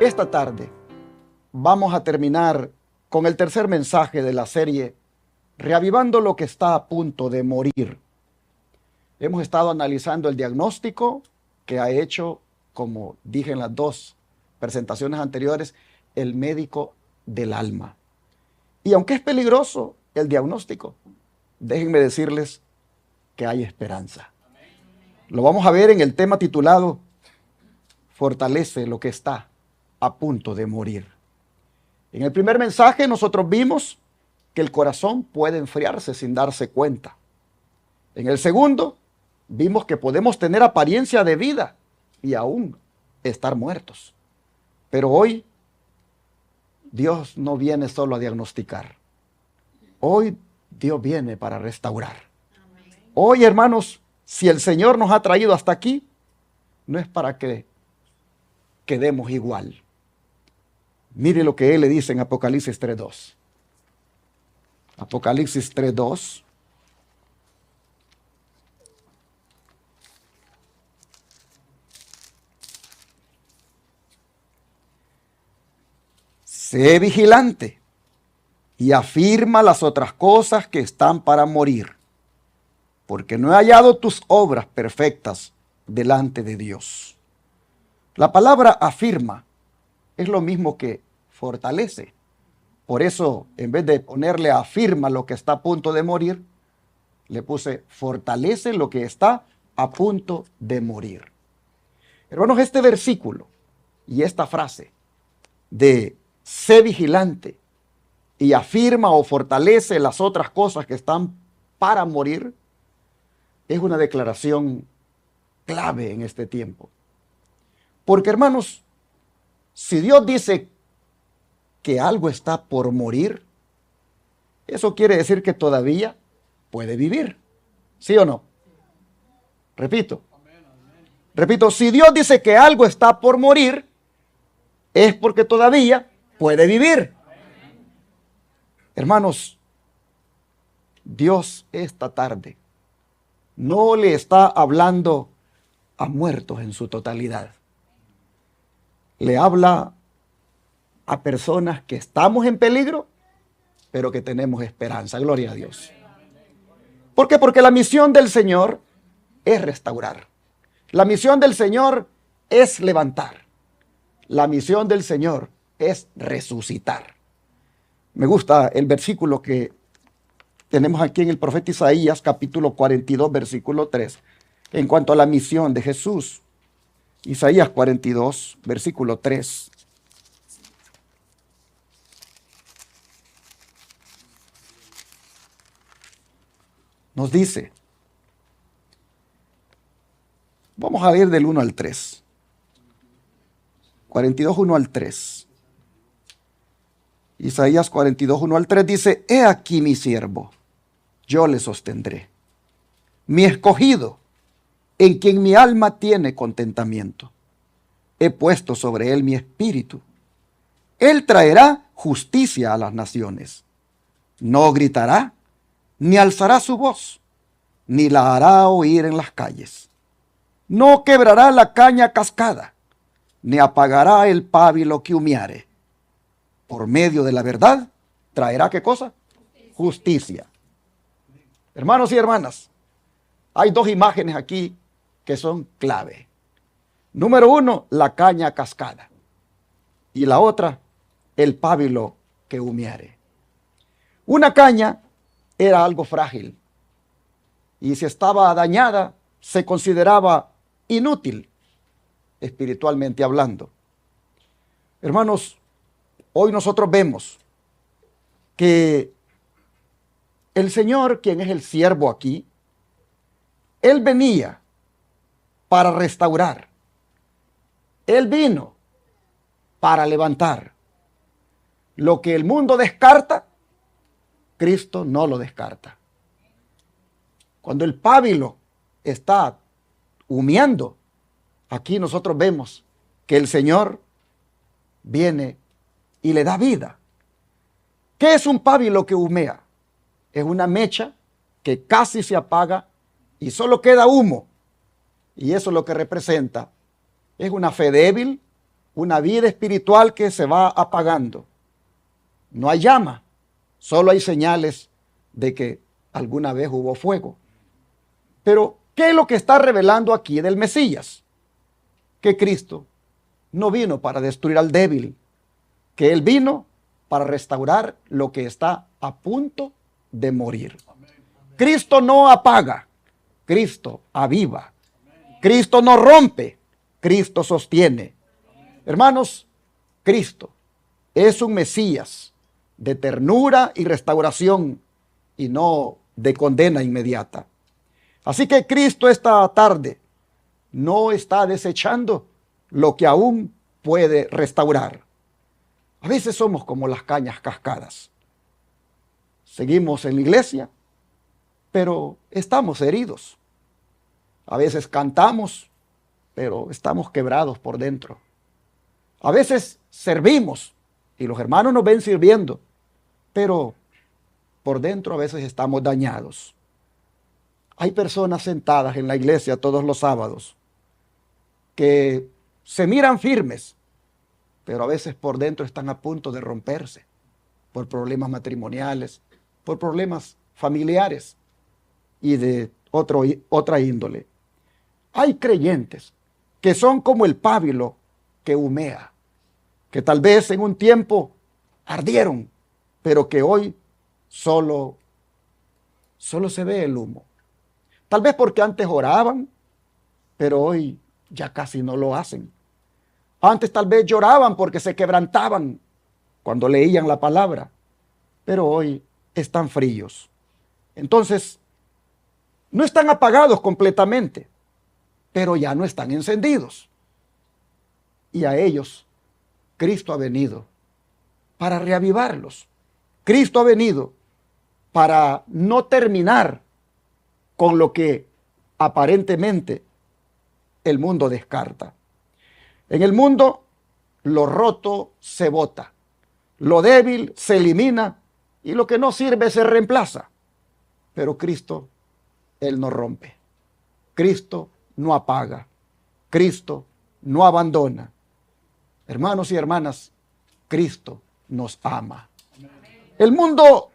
Esta tarde vamos a terminar con el tercer mensaje de la serie Reavivando lo que está a punto de morir. Hemos estado analizando el diagnóstico que ha hecho, como dije en las dos presentaciones anteriores, el médico del alma. Y aunque es peligroso el diagnóstico, déjenme decirles que hay esperanza. Lo vamos a ver en el tema titulado Fortalece lo que está a punto de morir. En el primer mensaje nosotros vimos que el corazón puede enfriarse sin darse cuenta. En el segundo vimos que podemos tener apariencia de vida y aún estar muertos. Pero hoy Dios no viene solo a diagnosticar. Hoy Dios viene para restaurar. Hoy, hermanos, si el Señor nos ha traído hasta aquí, no es para que quedemos igual. Mire lo que Él le dice en Apocalipsis 3:2. Apocalipsis 3:2. Sé vigilante y afirma las otras cosas que están para morir, porque no he hallado tus obras perfectas delante de Dios. La palabra afirma es lo mismo que fortalece. Por eso, en vez de ponerle afirma lo que está a punto de morir, le puse fortalece lo que está a punto de morir. Hermanos, este versículo y esta frase de sé vigilante y afirma o fortalece las otras cosas que están para morir, es una declaración clave en este tiempo. Porque, hermanos, si Dios dice que algo está por morir, eso quiere decir que todavía puede vivir. ¿Sí o no? Repito, si Dios dice que algo está por morir, es porque todavía puede vivir. Hermanos, Dios esta tarde no le está hablando a muertos en su totalidad. Le habla a personas que estamos en peligro, pero que tenemos esperanza. Gloria a Dios. ¿Por qué? Porque la misión del Señor es restaurar. La misión del Señor es levantar. La misión del Señor es resucitar. Me gusta el versículo que tenemos aquí en el profeta Isaías, capítulo 42, versículo 3, en cuanto a la misión de Jesús. Isaías 42, versículo 3. Nos dice, vamos a leer del 1 al 3. 42, 1 al 3. Isaías 42, 1 al 3 dice, he aquí mi siervo, yo le sostendré, mi escogido, en quien mi alma tiene contentamiento. He puesto sobre él mi espíritu. Él traerá justicia a las naciones. No gritará, ni alzará su voz, ni la hará oír en las calles. No quebrará la caña cascada, ni apagará el pábilo que humeare. Por medio de la verdad, traerá ¿qué cosa? Justicia. Hermanos y hermanas, hay dos imágenes aquí que son clave. Número uno, la caña cascada. Y la otra, el pábilo que humeare. Una caña era algo frágil. Y si estaba dañada, se consideraba inútil, espiritualmente hablando. Hermanos, hoy nosotros vemos que el Señor, quien es el siervo aquí, Él venía para restaurar. Él vino para levantar. Lo que el mundo descarta, Cristo no lo descarta. Cuando el pábilo está humeando, aquí nosotros vemos que el Señor viene y le da vida. ¿Qué es un pábilo que humea? Es una mecha que casi se apaga y solo queda humo. Y eso lo que representa es una fe débil, una vida espiritual que se va apagando. No hay llama, solo hay señales de que alguna vez hubo fuego. Pero, ¿qué es lo que está revelando aquí del Mesías? Que Cristo no vino para destruir al débil, que Él vino para restaurar lo que está a punto de morir. Cristo no apaga, Cristo aviva. Cristo no rompe, Cristo sostiene. Hermanos, Cristo es un Mesías de ternura y restauración y no de condena inmediata. Así que Cristo esta tarde no está desechando lo que aún puede restaurar. A veces somos como las cañas cascadas. Seguimos en la iglesia, pero estamos heridos. A veces cantamos, pero estamos quebrados por dentro. A veces servimos y los hermanos nos ven sirviendo, pero por dentro a veces estamos dañados. Hay personas sentadas en la iglesia todos los sábados que se miran firmes, pero a veces por dentro están a punto de romperse por problemas matrimoniales, por problemas familiares y de otra índole. Hay creyentes que son como el pábilo que humea, que tal vez en un tiempo ardieron, pero que hoy solo se ve el humo. Tal vez porque antes oraban, pero hoy ya casi no lo hacen. Antes tal vez lloraban porque se quebrantaban cuando leían la palabra, pero hoy están fríos. Entonces, no están apagados completamente, pero ya no están encendidos. Y a ellos Cristo ha venido para reavivarlos. Cristo ha venido para no terminar con lo que aparentemente el mundo descarta. En el mundo, lo roto se bota, lo débil se elimina y lo que no sirve se reemplaza. Pero Cristo, Él no rompe. Cristo no apaga. Cristo no abandona. Hermanos y hermanas, Cristo nos ama. El mundo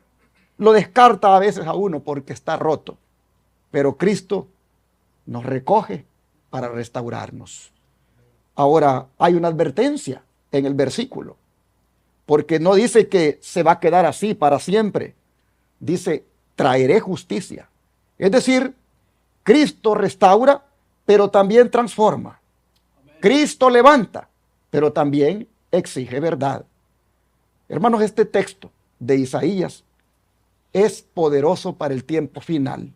lo descarta a veces a uno porque está roto, pero Cristo nos recoge para restaurarnos. Ahora, hay una advertencia en el versículo, porque no dice que se va a quedar así para siempre. Dice, traeré justicia. Es decir, Cristo restaura, pero también transforma. Cristo levanta, pero también exige verdad. Hermanos, este texto de Isaías es poderoso para el tiempo final,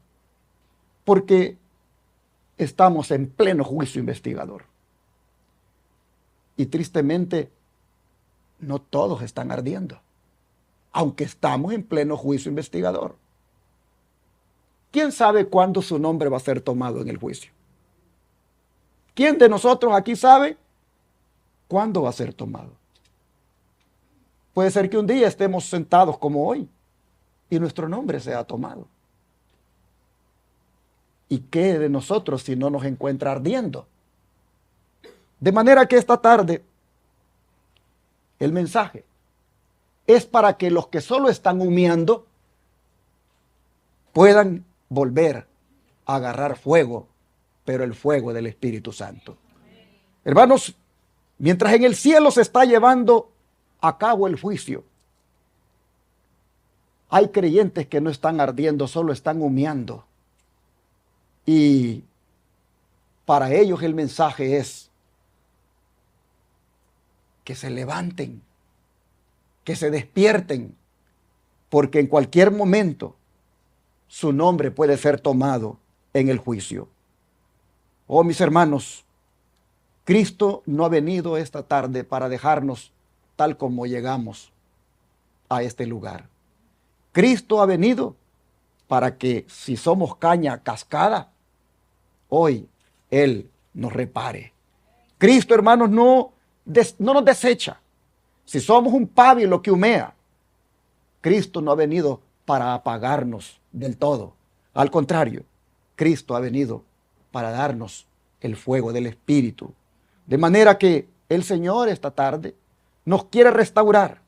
porque estamos en pleno juicio investigador. Y tristemente, no todos están ardiendo, aunque estamos en pleno juicio investigador. ¿Quién sabe cuándo su nombre va a ser tomado en el juicio? ¿Quién de nosotros aquí sabe cuándo va a ser tomado? Puede ser que un día estemos sentados como hoy y nuestro nombre sea tomado. ¿Y qué de nosotros si no nos encuentra ardiendo? De manera que esta tarde el mensaje es para que los que solo están humeando puedan volver a agarrar fuego, pero el fuego del Espíritu Santo. Hermanos, mientras en el cielo se está llevando a cabo el juicio, hay creyentes que no están ardiendo, solo están humeando. Y para ellos el mensaje es que se levanten, que se despierten, porque en cualquier momento su nombre puede ser tomado en el juicio. Oh, mis hermanos, Cristo no ha venido esta tarde para dejarnos tal como llegamos a este lugar. Cristo ha venido para que si somos caña cascada, hoy Él nos repare. Cristo, hermanos, no nos desecha. Si somos un pábilo que humea, Cristo no ha venido para apagarnos del todo. Al contrario, Cristo ha venido para darnos el fuego del Espíritu. De manera que el Señor esta tarde nos quiere restaurar,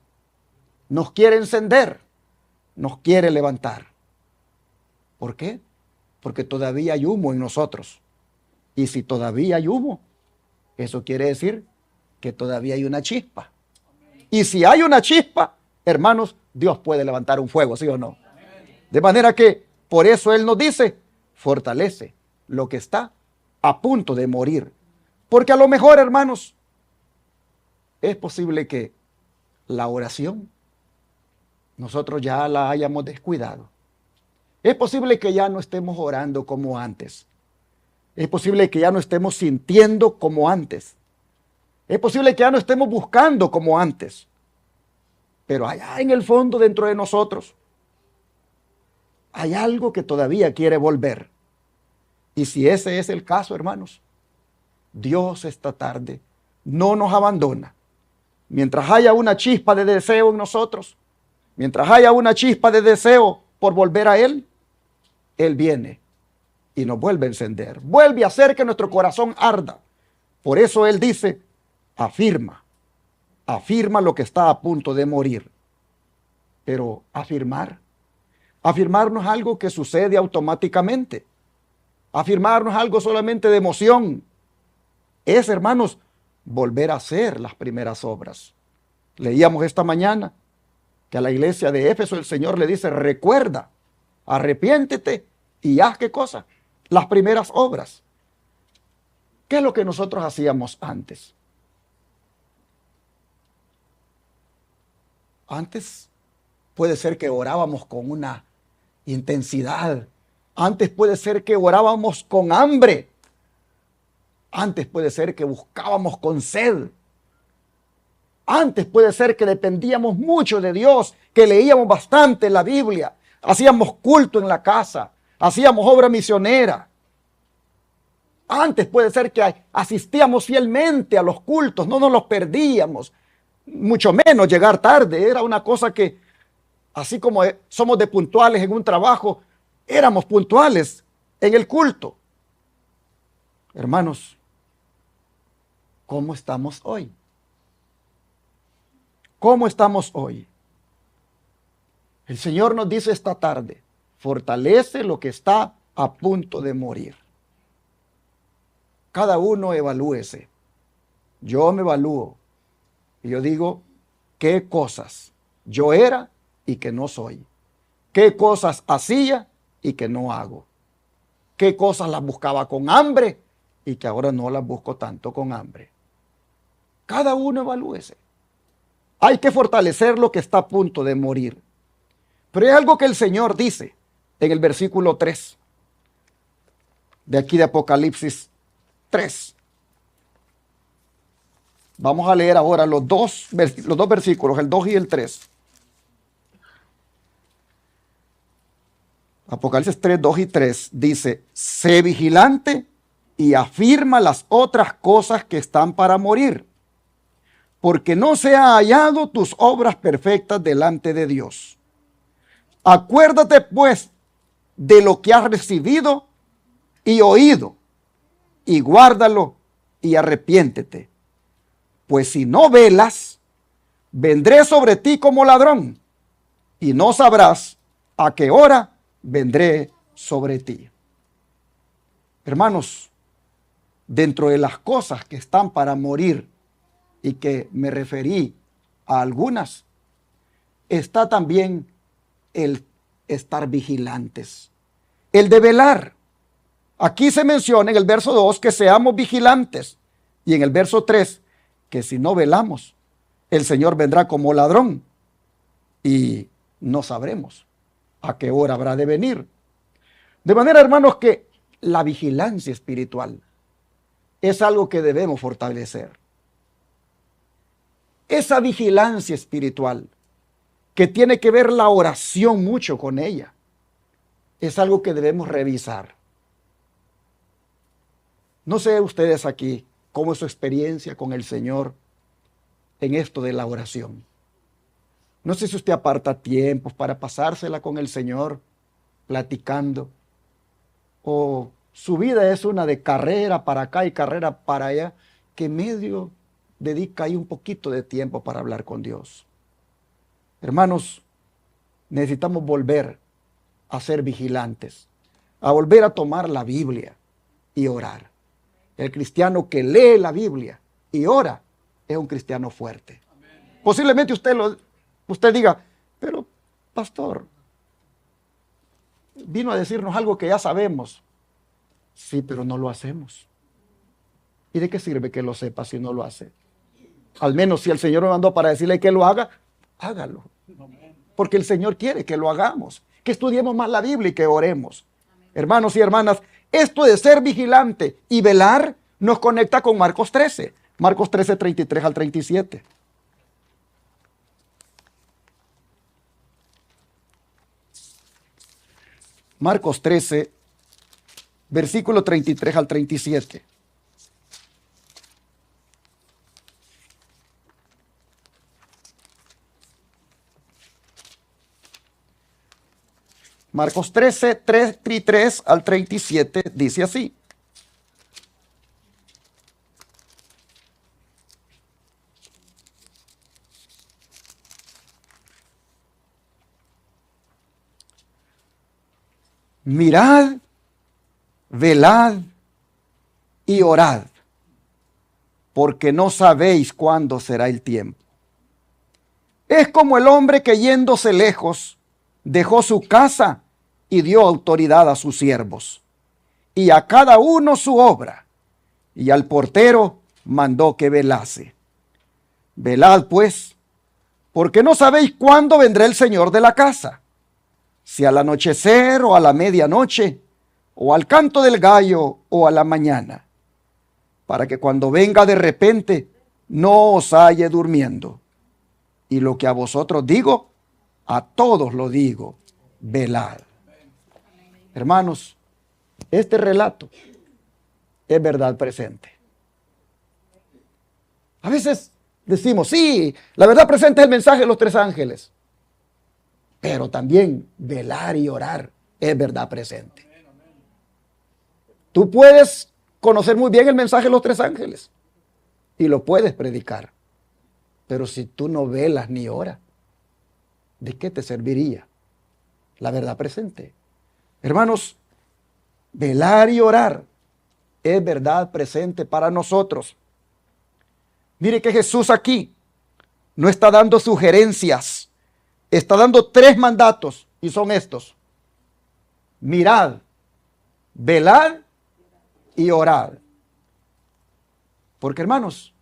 nos quiere encender, nos quiere levantar. ¿Por qué? Porque todavía hay humo en nosotros. Y si todavía hay humo, eso quiere decir que todavía hay una chispa. Y si hay una chispa, hermanos, Dios puede levantar un fuego, ¿sí o no? De manera que por eso Él nos dice, fortalece lo que está a punto de morir. Porque a lo mejor, hermanos, es posible que la oración nosotros ya la hayamos descuidado. Es posible que ya no estemos orando como antes. Es posible que ya no estemos sintiendo como antes. Es posible que ya no estemos buscando como antes. Pero allá en el fondo, dentro de nosotros, hay algo que todavía quiere volver. Y si ese es el caso, hermanos, Dios esta tarde no nos abandona. Mientras haya una chispa de deseo en nosotros, mientras haya una chispa de deseo por volver a Él, Él viene y nos vuelve a encender. Vuelve a hacer que nuestro corazón arda. Por eso Él dice, afirma lo que está a punto de morir. Pero afirmar no es algo que sucede automáticamente. Afirmar no es algo solamente de emoción. Es, hermanos, volver a hacer las primeras obras. Leíamos esta mañana que a la iglesia de Éfeso el Señor le dice, recuerda, arrepiéntete y haz ¿qué cosa? Las primeras obras. ¿Qué es lo que nosotros hacíamos antes? Antes puede ser que orábamos con una intensidad. Antes puede ser que orábamos con hambre. Antes puede ser que buscábamos con sed. Antes puede ser que dependíamos mucho de Dios, que leíamos bastante la Biblia, hacíamos culto en la casa, hacíamos obra misionera. Antes puede ser que asistíamos fielmente a los cultos, no nos los perdíamos, mucho menos llegar tarde. Era una cosa que, así como somos de puntuales en un trabajo, éramos puntuales en el culto. Hermanos, ¿cómo estamos hoy? ¿Cómo estamos hoy? El Señor nos dice esta tarde, fortalece lo que está a punto de morir. Cada uno evalúese. Yo me evalúo y yo digo, ¿qué cosas yo era y que no soy? ¿Qué cosas hacía y que no hago? ¿Qué cosas las buscaba con hambre y que ahora no las busco tanto con hambre? Cada uno evalúese. Hay que fortalecer lo que está a punto de morir. Pero hay algo que el Señor dice en el versículo 3 de aquí de Apocalipsis 3. Vamos a leer ahora los dos versículos, el 2 y el 3. Apocalipsis 3, 2 y 3 dice, sé vigilante y afirma las otras cosas que están para morir, porque no se ha hallado tus obras perfectas delante de Dios. Acuérdate pues de lo que has recibido y oído, y guárdalo y arrepiéntete. Pues si no velas, vendré sobre ti como ladrón, y no sabrás a qué hora vendré sobre ti. Hermanos, dentro de las cosas que están para morir, y que me referí a algunas, está también el estar vigilantes, el de velar. Aquí se menciona en el verso 2 que seamos vigilantes, y en el verso 3 que si no velamos, el Señor vendrá como ladrón y no sabremos a qué hora habrá de venir. De manera, hermanos, que la vigilancia espiritual es algo que debemos fortalecer. Esa vigilancia espiritual, que tiene que ver la oración mucho con ella, es algo que debemos revisar. No sé ustedes aquí cómo es su experiencia con el Señor en esto de la oración. No sé si usted aparta tiempos para pasársela con el Señor, platicando, o su vida es una de carrera para acá y carrera para allá, que en medio dedica ahí un poquito de tiempo para hablar con Dios. Hermanos, necesitamos volver a ser vigilantes, a volver a tomar la Biblia y orar. El cristiano que lee la Biblia y ora es un cristiano fuerte. Posiblemente usted diga, pero pastor, vino a decirnos algo que ya sabemos. Sí, pero no lo hacemos. ¿Y de qué sirve que lo sepa si no lo hace? Al menos si el Señor me mandó para decirle que lo haga, hágalo. Porque el Señor quiere que lo hagamos, que estudiemos más la Biblia y que oremos. Hermanos y hermanas, esto de ser vigilante y velar nos conecta con Marcos 13. Marcos 13, 33 al 37. Marcos 13, versículo 33 al 37. Marcos 13, 33 al 37 dice así. Mirad, velad y orad, porque no sabéis cuándo será el tiempo. Es como el hombre que yéndose lejos dejó su casa y dio autoridad a sus siervos, y a cada uno su obra, y al portero mandó que velase. Velad pues, porque no sabéis cuándo vendrá el Señor de la casa, si al anochecer o a la medianoche, o al canto del gallo o a la mañana, para que cuando venga de repente no os halle durmiendo. Y lo que a vosotros digo, a todos lo digo, velad. Hermanos, este relato es verdad presente. A veces decimos, sí, la verdad presente es el mensaje de los tres ángeles. Pero también velar y orar es verdad presente. Tú puedes conocer muy bien el mensaje de los tres ángeles y lo puedes predicar. Pero si tú no velas ni oras, ¿de qué te serviría la verdad presente? Hermanos, velar y orar es verdad presente para nosotros. Mire que Jesús aquí no está dando sugerencias. Está dando tres mandatos y son estos. Mirad, velad y orad. Porque hermanos,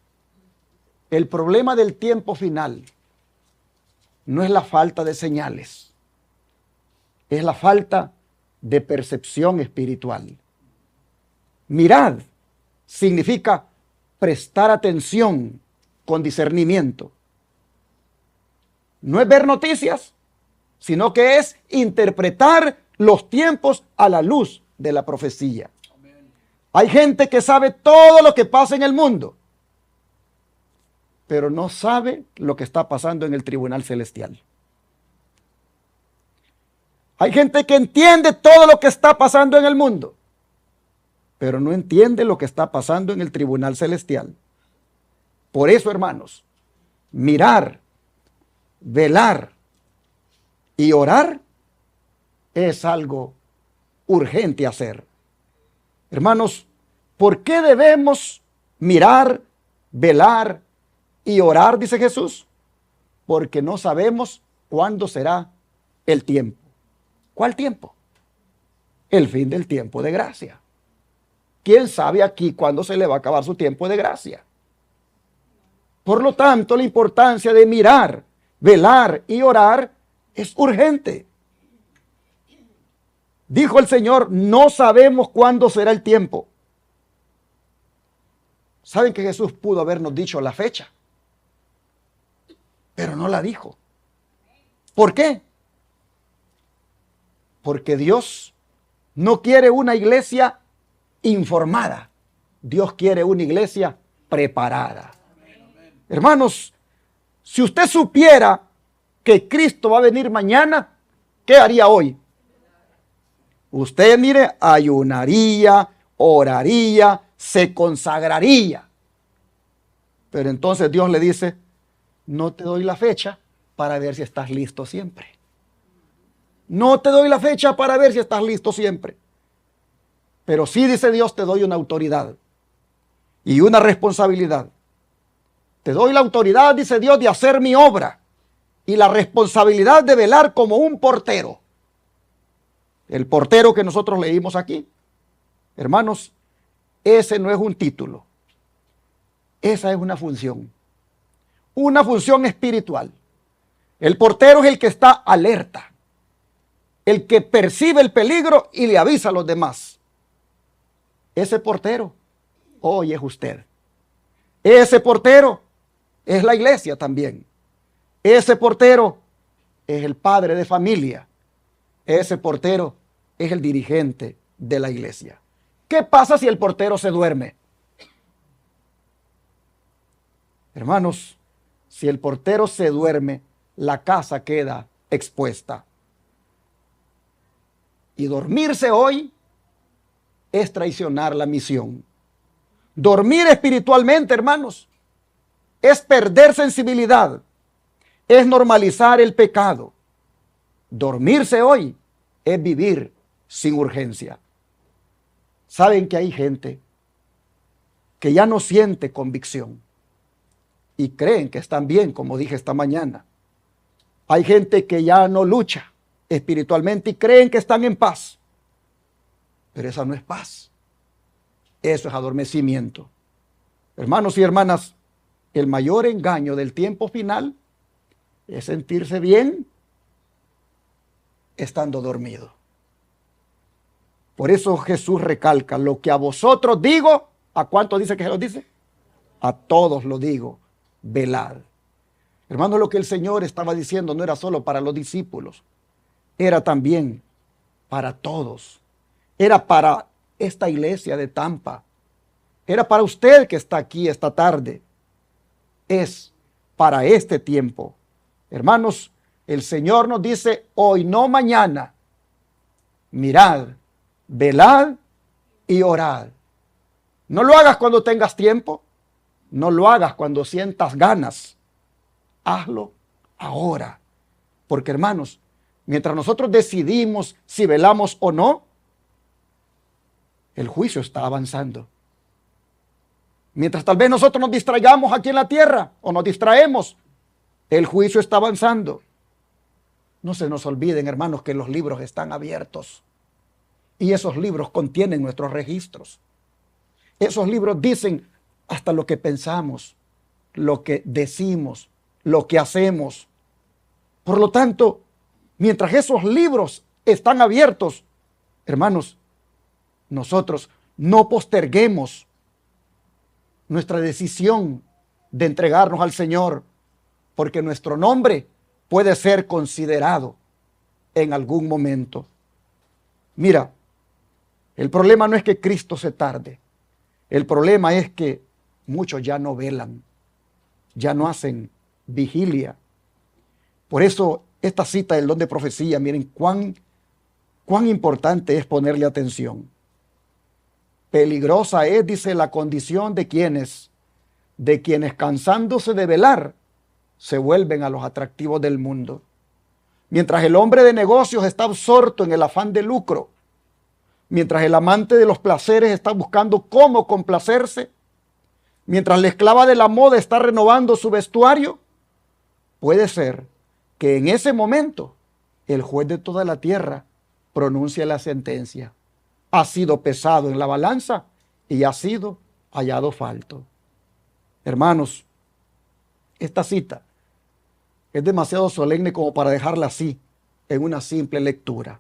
el problema del tiempo final no es la falta de señales, es la falta de percepción espiritual. Mirad significa prestar atención con discernimiento. No es ver noticias, sino que es interpretar los tiempos a la luz de la profecía. Amén. Hay gente que sabe todo lo que pasa en el mundo, pero no sabe lo que está pasando en el tribunal celestial. Hay gente que entiende todo lo que está pasando en el mundo, pero no entiende lo que está pasando en el tribunal celestial. Por eso, hermanos, mirar, velar y orar es algo urgente hacer. Hermanos, ¿por qué debemos mirar, velar y orar? Dice Jesús. Porque no sabemos cuándo será el tiempo. ¿Cuál tiempo? El fin del tiempo de gracia. ¿Quién sabe aquí cuándo se le va a acabar su tiempo de gracia? Por lo tanto, la importancia de mirar, velar y orar es urgente. Dijo el Señor, no sabemos cuándo será el tiempo. ¿Saben que Jesús pudo habernos dicho la fecha? Pero no la dijo. ¿Por qué? Porque Dios no quiere una iglesia informada. Dios quiere una iglesia preparada. Hermanos, si usted supiera que Cristo va a venir mañana, ¿qué haría hoy? Usted, mire, ayunaría, oraría, se consagraría. Pero entonces Dios le dice, no te doy la fecha para ver si estás listo siempre. No te doy la fecha para ver si estás listo siempre. Pero sí, dice Dios, te doy una autoridad y una responsabilidad. Te doy la autoridad, dice Dios, de hacer mi obra y la responsabilidad de velar como un portero. El portero que nosotros leímos aquí, hermanos, ese no es un título. Esa es una función espiritual. El portero es el que está alerta, el que percibe el peligro y le avisa a los demás. Ese portero hoy es usted. Ese portero es la iglesia también. Ese portero es el padre de familia. Ese portero es el dirigente de la iglesia. ¿Qué pasa si el portero se duerme? Hermanos, si el portero se duerme, la casa queda expuesta. Y dormirse hoy es traicionar la misión. Dormir espiritualmente, hermanos, es perder sensibilidad, es normalizar el pecado. Dormirse hoy es vivir sin urgencia. Saben que hay gente que ya no siente convicción y creen que están bien, como dije esta mañana. Hay gente que ya no lucha espiritualmente y creen que están en paz. Pero esa no es paz. Eso es adormecimiento. Hermanos y hermanas, el mayor engaño del tiempo final es sentirse bien estando dormido. Por eso Jesús recalca, lo que a vosotros digo, ¿a cuántos dice que se los dice? A todos lo digo, velad. Hermanos, lo que el Señor estaba diciendo no era solo para los discípulos, era también para todos. Era para esta iglesia de Tampa. Era para usted que está aquí esta tarde. Es para este tiempo. Hermanos, el Señor nos dice hoy, no mañana. Mirad, velad y orad. No lo hagas cuando tengas tiempo. No lo hagas cuando sientas ganas. Hazlo ahora. Porque, hermanos, mientras nosotros decidimos si velamos o no, el juicio está avanzando. Mientras tal vez nosotros nos distraigamos aquí en la tierra o nos distraemos, el juicio está avanzando. No se nos olviden, hermanos, que los libros están abiertos y esos libros contienen nuestros registros. Esos libros dicen hasta lo que pensamos, lo que decimos, lo que hacemos. Por lo tanto, mientras esos libros están abiertos, hermanos, nosotros no posterguemos nuestra decisión de entregarnos al Señor, porque nuestro nombre puede ser considerado en algún momento. Mira, el problema no es que Cristo se tarde. El problema es que muchos ya no velan, ya no hacen vigilia. Por eso esta cita del don de profecía, miren cuán importante es ponerle atención. Peligrosa es, dice, la condición de quienes cansándose de velar, se vuelven a los atractivos del mundo. Mientras el hombre de negocios está absorto en el afán de lucro, mientras el amante de los placeres está buscando cómo complacerse, mientras la esclava de la moda está renovando su vestuario, puede ser que en ese momento el juez de toda la tierra pronuncie la sentencia. Ha sido pesado en la balanza y ha sido hallado falto. Hermanos, esta cita es demasiado solemne como para dejarla así, en una simple lectura.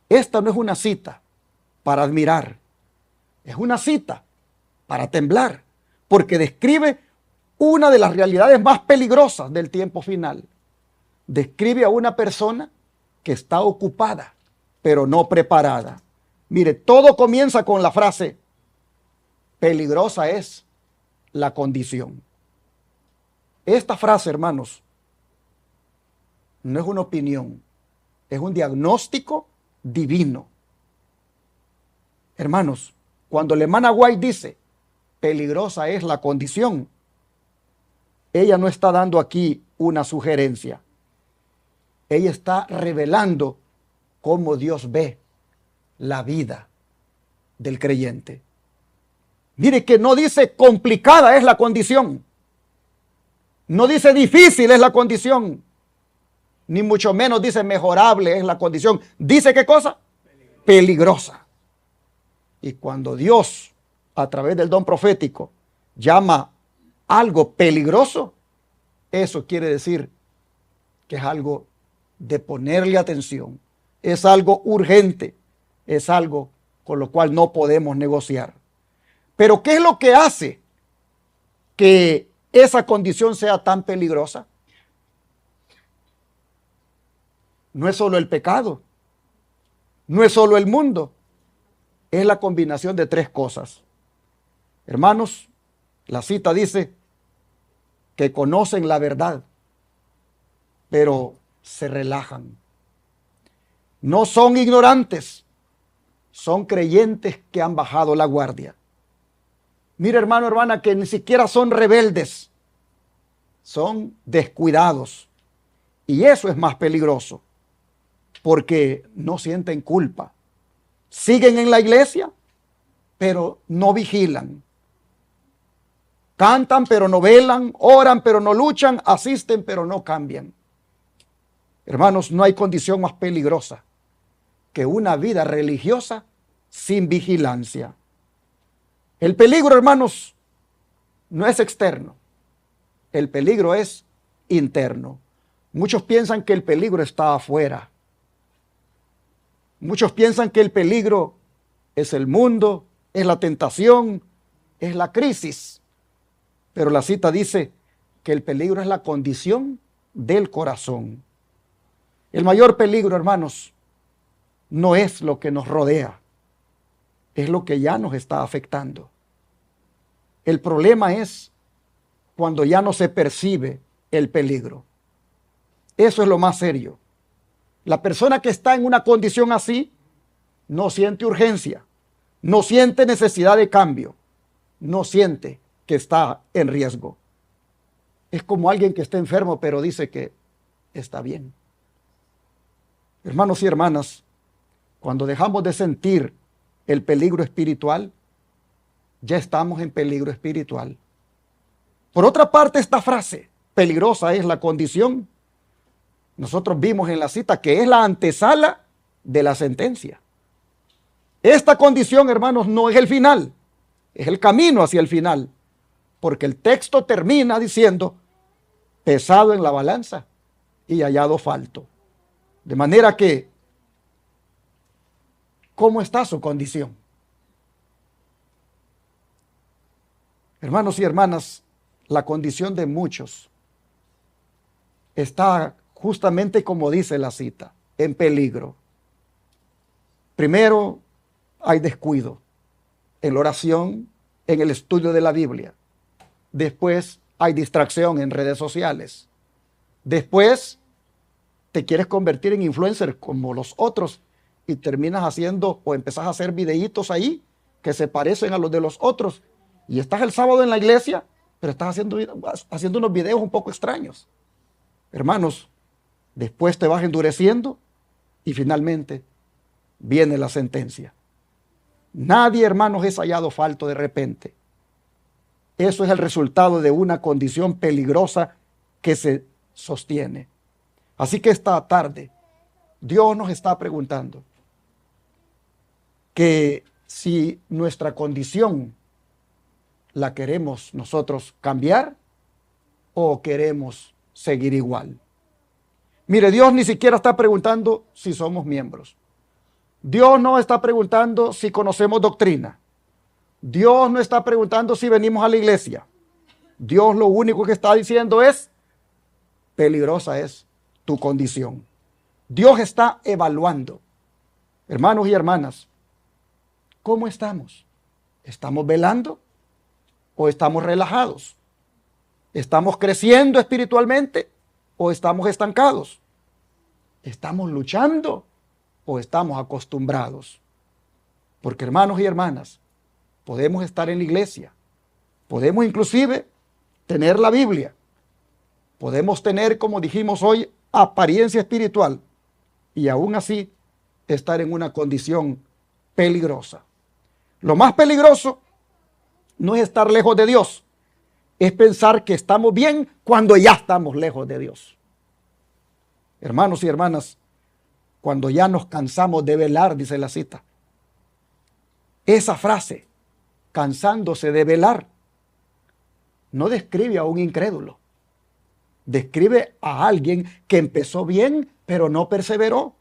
Esta no es una cita para admirar, es una cita para temblar, porque describe una de las realidades más peligrosas del tiempo final. Describe a una persona que está ocupada, pero no preparada. Mire, todo comienza con la frase, peligrosa es la condición. Esta frase, hermanos, no es una opinión, es un diagnóstico divino. Hermanos, cuando el hermano White dice, peligrosa es la condición, ella no está dando aquí una sugerencia. Ella está revelando cómo Dios ve la vida del creyente. Mire que no dice complicada es la condición. No dice difícil es la condición. Ni mucho menos dice mejorable es la condición. Dice ¿qué cosa? Peligrosa. Y cuando Dios, a través del don profético, llama algo peligroso, eso quiere decir que es algo de ponerle atención. Es algo urgente. Es algo con lo cual no podemos negociar. Pero ¿qué es lo que hace que esa condición sea tan peligrosa? No es solo el pecado, no es solo el mundo, es la combinación de tres cosas. Hermanos, la cita dice que conocen la verdad, pero se relajan. No son ignorantes, son creyentes que han bajado la guardia. Mira, hermano, hermana, que ni siquiera son rebeldes, son descuidados. Y eso es más peligroso, porque no sienten culpa. Siguen en la iglesia, pero no vigilan. Cantan, pero no velan. Oran, pero no luchan. Asisten, pero no cambian. Hermanos, no hay condición más peligrosa que una vida religiosa sin vigilancia. El peligro, hermanos, no es externo. El peligro es interno. Muchos piensan que el peligro está afuera. Muchos piensan que el peligro es el mundo, es la tentación, es la crisis. Pero la cita dice que el peligro es la condición del corazón. El mayor peligro, hermanos, no es lo que nos rodea, es lo que ya nos está afectando. El problema es cuando ya no se percibe el peligro. Eso es lo más serio. La persona que está en una condición así no siente urgencia, no siente necesidad de cambio, no siente que está en riesgo. Es como alguien que está enfermo pero dice que está bien. Hermanos y hermanas, cuando dejamos de sentir el peligro espiritual, ya estamos en peligro espiritual. Por otra parte, esta frase, peligrosa es la condición, nosotros vimos en la cita que es la antesala de la sentencia. Esta condición, hermanos, no es el final, es el camino hacia el final, porque el texto termina diciendo, pesado en la balanza y hallado falto. De manera que, ¿cómo está su condición? Hermanos y hermanas, la condición de muchos está justamente como dice la cita, en peligro. Primero, hay descuido en la oración, en el estudio de la Biblia. Después, hay distracción en redes sociales. Después, te quieres convertir en influencer como los otros y terminas haciendo o empezás a hacer videitos ahí que se parecen a los de los otros. Y estás el sábado en la iglesia, pero estás haciendo unos videos un poco extraños. Hermanos, después te vas endureciendo y finalmente viene la sentencia. Nadie, hermanos, es hallado falto de repente. Eso es el resultado de una condición peligrosa que se sostiene. Así que esta tarde Dios nos está preguntando que si nuestra condición la queremos nosotros cambiar o queremos seguir igual. Mire, Dios ni siquiera está preguntando si somos miembros. Dios no está preguntando si conocemos doctrina. Dios no está preguntando si venimos a la iglesia. Dios lo único que está diciendo es, peligrosa es tu condición. Dios está evaluando. Hermanos y hermanas, ¿cómo estamos? ¿Estamos velando o estamos relajados? ¿Estamos creciendo espiritualmente o estamos estancados? ¿Estamos luchando o estamos acostumbrados? Porque hermanos y hermanas, podemos estar en la iglesia, podemos inclusive tener la Biblia, Podemos tener, como dijimos hoy, apariencia espiritual y aún así estar en una condición peligrosa. Lo más peligroso no es estar lejos de Dios, es pensar que estamos bien cuando ya estamos lejos de Dios. Hermanos y hermanas, cuando ya nos cansamos de velar, dice la cita. Esa frase, cansándose de velar, no describe a un incrédulo. Describe a alguien que empezó bien, pero no perseveró.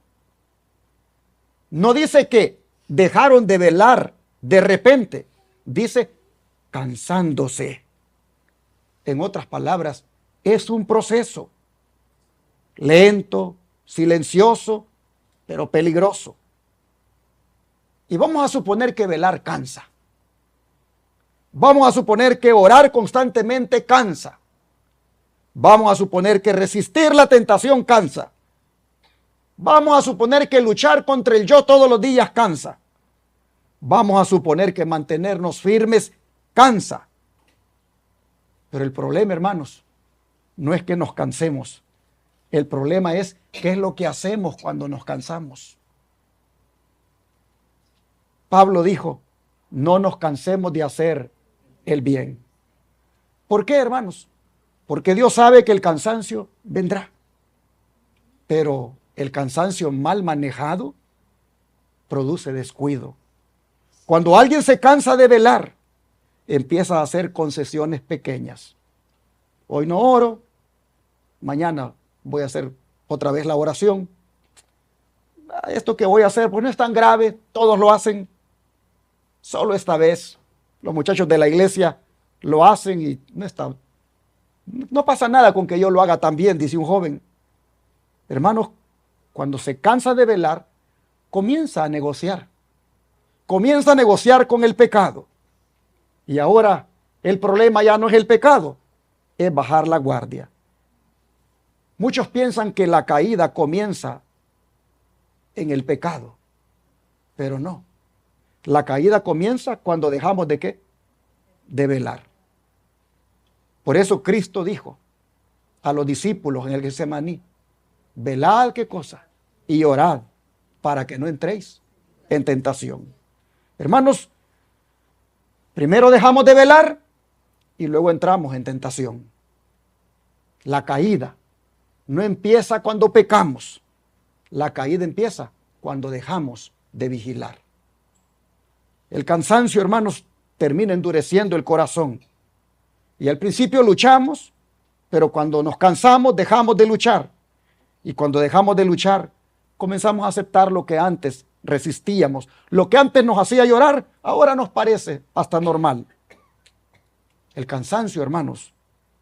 No dice que dejaron de velar de repente. Dice cansándose. En otras palabras, es un proceso lento, silencioso, pero peligroso. Y vamos a suponer que velar cansa. Vamos a suponer que orar constantemente cansa. Vamos a suponer que resistir la tentación cansa. Vamos a suponer que luchar contra el yo todos los días cansa. Vamos a suponer que mantenernos firmes cansa. Pero el problema, hermanos, no es que nos cansemos. El problema es qué es lo que hacemos cuando nos cansamos. Pablo dijo, no nos cansemos de hacer el bien. ¿Por qué, hermanos? Porque Dios sabe que el cansancio vendrá. Pero el cansancio mal manejado produce descuido. Cuando alguien se cansa de velar, empieza a hacer concesiones pequeñas. Hoy no oro, mañana voy a hacer otra vez la oración. Esto que voy a hacer pues no es tan grave, todos lo hacen. Solo esta vez los muchachos de la iglesia lo hacen y no pasa nada con que yo lo haga también, dice un joven. Hermanos, cuando se cansa de velar, comienza a negociar. Comienza a negociar con el pecado. Y ahora el problema ya no es el pecado, es bajar la guardia. Muchos piensan que la caída comienza en el pecado, pero no. La caída comienza cuando dejamos de ¿qué? De velar. Por eso Cristo dijo a los discípulos en el Getsemaní, velad ¿qué cosa? Y orad para que no entréis en tentación. Hermanos, primero dejamos de velar y luego entramos en tentación. La caída no empieza cuando pecamos. La caída empieza cuando dejamos de vigilar. El cansancio, hermanos, termina endureciendo el corazón. Y al principio luchamos, pero cuando nos cansamos dejamos de luchar. Y cuando dejamos de luchar, comenzamos a aceptar lo que antes resistíamos. Lo que antes nos hacía llorar, ahora nos parece hasta normal. El cansancio, hermanos,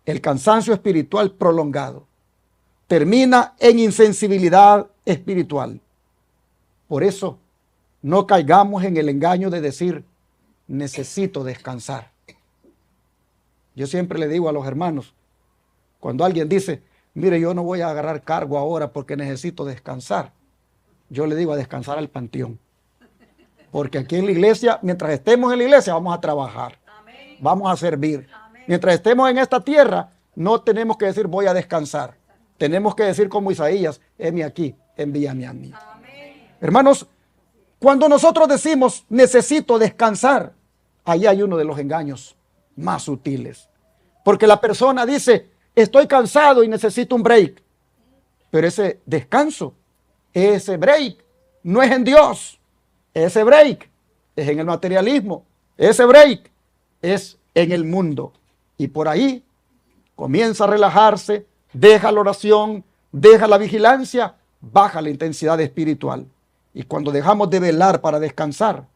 el cansancio espiritual prolongado, termina en insensibilidad espiritual. Por eso, no caigamos en el engaño de decir, necesito descansar. Yo siempre le digo a los hermanos, cuando alguien dice, mire, yo no voy a agarrar cargo ahora porque necesito descansar, yo le digo a descansar al panteón. Porque aquí en la iglesia, mientras estemos en la iglesia, vamos a trabajar. Amén. Vamos a servir. Amén. Mientras estemos en esta tierra, no tenemos que decir voy a descansar. Tenemos que decir como Isaías, heme aquí, envíame a mí. Amén. Hermanos, cuando nosotros decimos necesito descansar, ahí hay uno de los engaños más sutiles. Porque la persona dice, estoy cansado y necesito un break. Pero ese descanso, ese break, no es en Dios. Ese break es en el materialismo. Ese break es en el mundo. Y por ahí comienza a relajarse, deja la oración, deja la vigilancia, baja la intensidad espiritual. Y cuando dejamos de velar para descansar,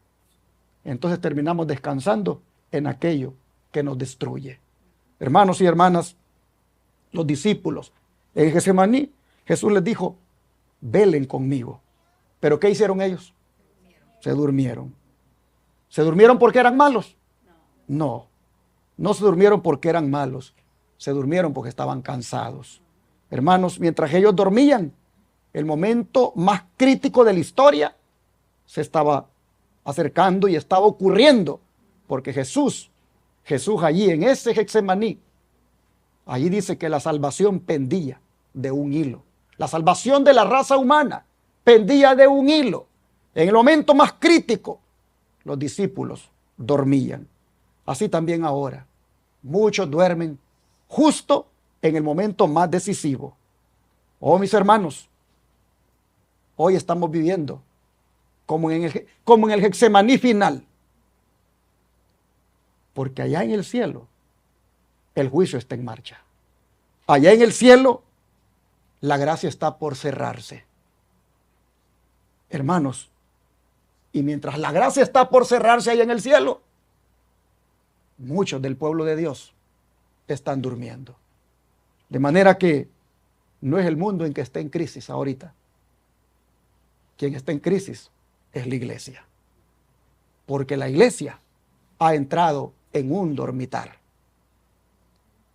entonces terminamos descansando en aquello que nos destruye. Hermanos y hermanas, los discípulos en Getsemaní, Jesús les dijo, velen conmigo. ¿Pero qué hicieron ellos? Se durmieron. ¿Se durmieron porque eran malos? No, no se durmieron porque eran malos. Se durmieron porque estaban cansados. Hermanos, mientras ellos dormían, el momento más crítico de la historia se estaba acercando y estaba ocurriendo. Porque Jesús allí en ese Getsemaní Allí dice que la salvación pendía de un hilo. La salvación de la raza humana pendía de un hilo. En el momento más crítico, los discípulos dormían. Así también ahora. Muchos duermen justo en el momento más decisivo. Oh, mis hermanos, hoy estamos viviendo como en el Getsemaní final. Porque allá en el cielo, el juicio está en marcha. Allá en el cielo, la gracia está por cerrarse. Hermanos, y mientras la gracia está por cerrarse allá en el cielo, muchos del pueblo de Dios están durmiendo. De manera que no es el mundo en que está en crisis ahorita. Quien está en crisis es la iglesia. Porque la iglesia ha entrado en un dormitar.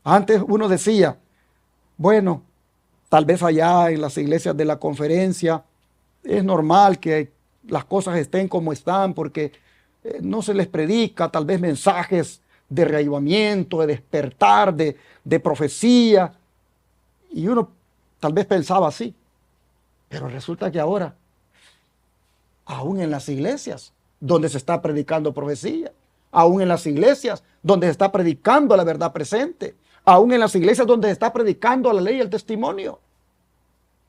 Antes uno decía, bueno, tal vez allá en las iglesias de la conferencia es normal que las cosas estén como están porque no se les predica tal vez mensajes de reavivamiento, de despertar, de profecía. Y uno tal vez pensaba así. Pero resulta que ahora, aún en las iglesias donde se está predicando profecía, aún en las iglesias donde se está predicando la verdad presente, aún en las iglesias donde se está predicando la ley y el testimonio,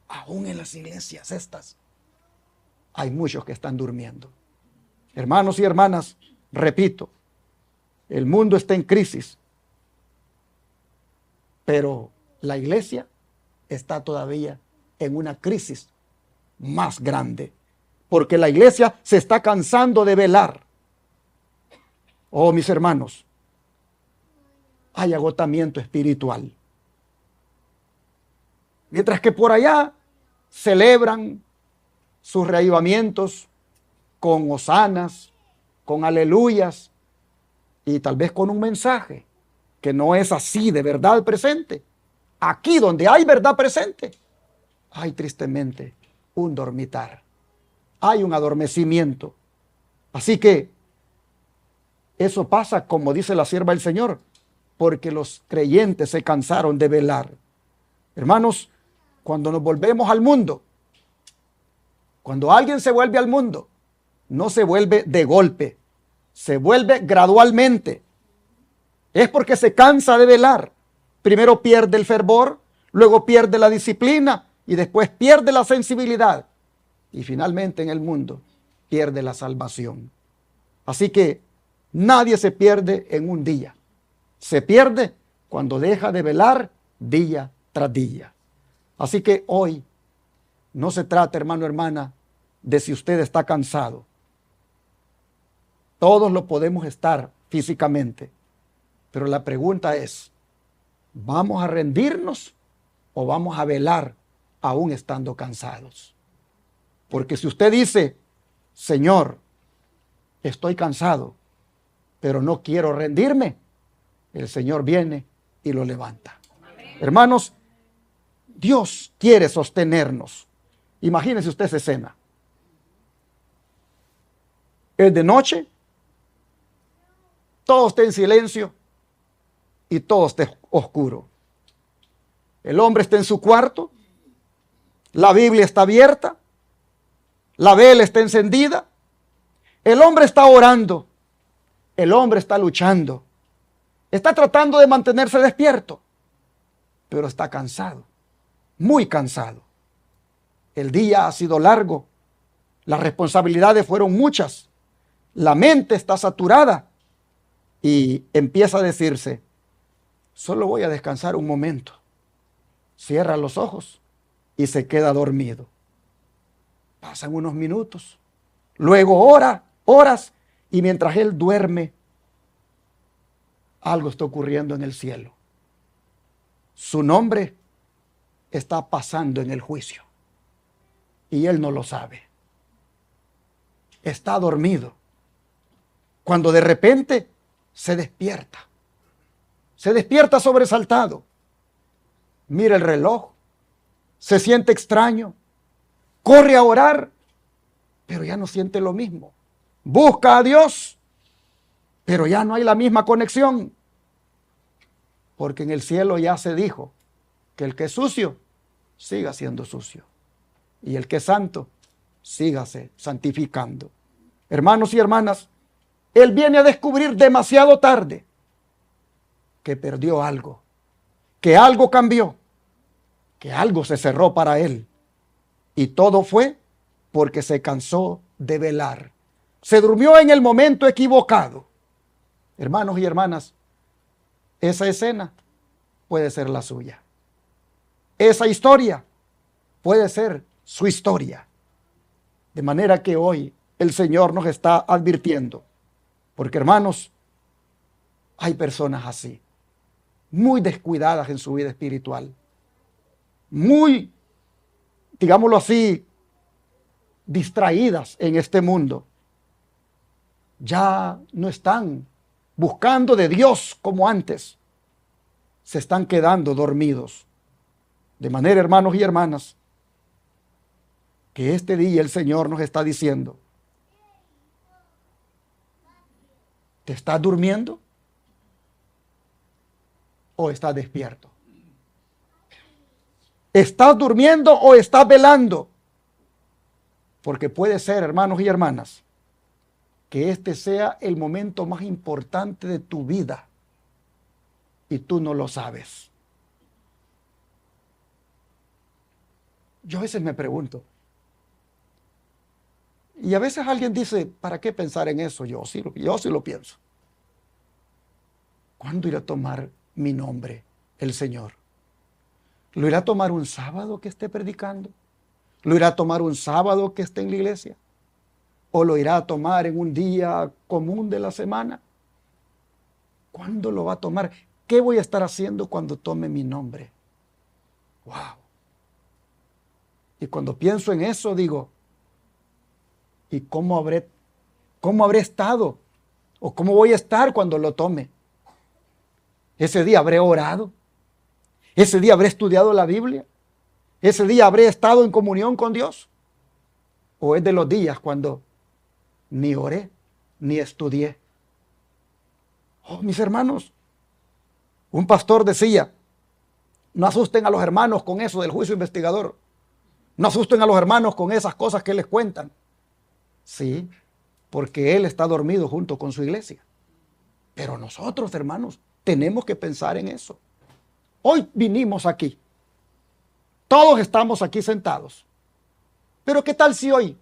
aún en las iglesias estas, hay muchos que están durmiendo. Hermanos y hermanas, repito, el mundo está en crisis, pero la iglesia está todavía en una crisis más grande, porque la iglesia se está cansando de velar. Oh, mis hermanos, hay agotamiento espiritual. Mientras que por allá celebran sus reavivamientos con hosanas, con aleluyas y tal vez con un mensaje que no es así de verdad presente. Aquí donde hay verdad presente, hay tristemente un dormitar, hay un adormecimiento. Así que eso pasa, como dice la sierva del Señor, porque los creyentes se cansaron de velar. Hermanos, cuando nos volvemos al mundo, cuando alguien se vuelve al mundo, no se vuelve de golpe, se vuelve gradualmente. Es porque se cansa de velar. Primero pierde el fervor, luego pierde la disciplina y después pierde la sensibilidad. Y finalmente en el mundo pierde la salvación. Así que nadie se pierde en un día. Se pierde cuando deja de velar día tras día. Así que hoy no se trata, hermano, hermana, de si usted está cansado. Todos lo podemos estar físicamente. Pero la pregunta es, ¿vamos a rendirnos o vamos a velar aún estando cansados? Porque si usted dice, Señor, estoy cansado, pero no quiero rendirme, el Señor viene y lo levanta. Hermanos, Dios quiere sostenernos. Imagínese usted esa escena. Es de noche, todo está en silencio y todo está oscuro. El hombre está en su cuarto, la Biblia está abierta, la vela está encendida, el hombre está orando, el hombre está luchando, está tratando de mantenerse despierto, pero está cansado, muy cansado. El día ha sido largo, las responsabilidades fueron muchas, la mente está saturada y empieza a decirse, solo voy a descansar un momento. Cierra los ojos y se queda dormido. Pasan unos minutos, luego horas, y mientras él duerme, algo está ocurriendo en el cielo. Su nombre está pasando en el juicio y él no lo sabe. Está dormido. Cuando de repente se despierta sobresaltado. Mira el reloj, se siente extraño, corre a orar, pero ya no siente lo mismo. Busca a Dios, pero ya no hay la misma conexión. porque en el cielo ya se dijo que el que es sucio, siga siendo sucio, y el que es santo, sígase santificando. Hermanos y hermanas, él viene a descubrir demasiado tarde que perdió algo, que algo cambió, que algo se cerró para él. Y todo fue porque se cansó de velar. Se durmió en el momento equivocado. Hermanos y hermanas, esa escena puede ser la suya. Esa historia puede ser su historia. De manera que hoy el Señor nos está advirtiendo. Porque, hermanos, hay personas así, muy descuidadas en su vida espiritual. Muy, digámoslo así, distraídas en este mundo. Ya no están buscando de Dios como antes. Se están quedando dormidos. De manera, hermanos y hermanas, que este día el Señor nos está diciendo: ¿te estás durmiendo o estás despierto? ¿Estás durmiendo o estás velando? Porque puede ser, hermanos y hermanas, que este sea el momento más importante de tu vida y tú no lo sabes. Yo a veces me pregunto, y a veces alguien dice, ¿para qué pensar en eso? Yo sí lo pienso. ¿Cuándo irá a tomar mi nombre el Señor? ¿Lo irá a tomar un sábado que esté predicando? ¿Lo irá a tomar un sábado que esté en la iglesia? ¿O lo irá a tomar en un día común de la semana? ¿Cuándo lo va a tomar? ¿Qué voy a estar haciendo cuando tome mi nombre? ¡Wow! Y cuando pienso en eso digo, ¿y cómo habré estado? ¿O cómo voy a estar cuando lo tome? Ese día habré orado. Ese día habré estudiado la Biblia. Ese día habré estado en comunión con Dios. O es de los días cuando ni oré ni estudié. Oh, mis hermanos, un pastor decía, no asusten a los hermanos con eso del juicio investigador. No asusten a los hermanos con esas cosas que les cuentan. Sí, porque él está dormido junto con su iglesia. Pero nosotros, hermanos, tenemos que pensar en eso. Hoy vinimos aquí. Todos estamos aquí sentados. Pero ¿qué tal si hoy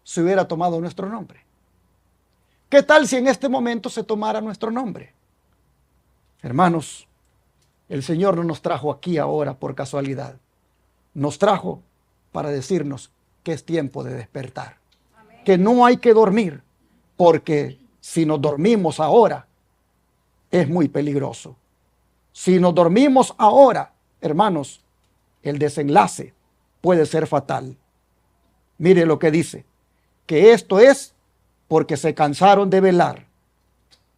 se hubiera tomado nuestro nombre? ¿Qué tal si en este momento se tomara nuestro nombre? Hermanos, el Señor no nos trajo aquí ahora por casualidad. Nos trajo para decirnos que es tiempo de despertar. Amén. Que no hay que dormir, porque si nos dormimos ahora, es muy peligroso. Si nos dormimos ahora, hermanos, el desenlace puede ser fatal. Mire lo que dice, que esto es porque se cansaron de velar.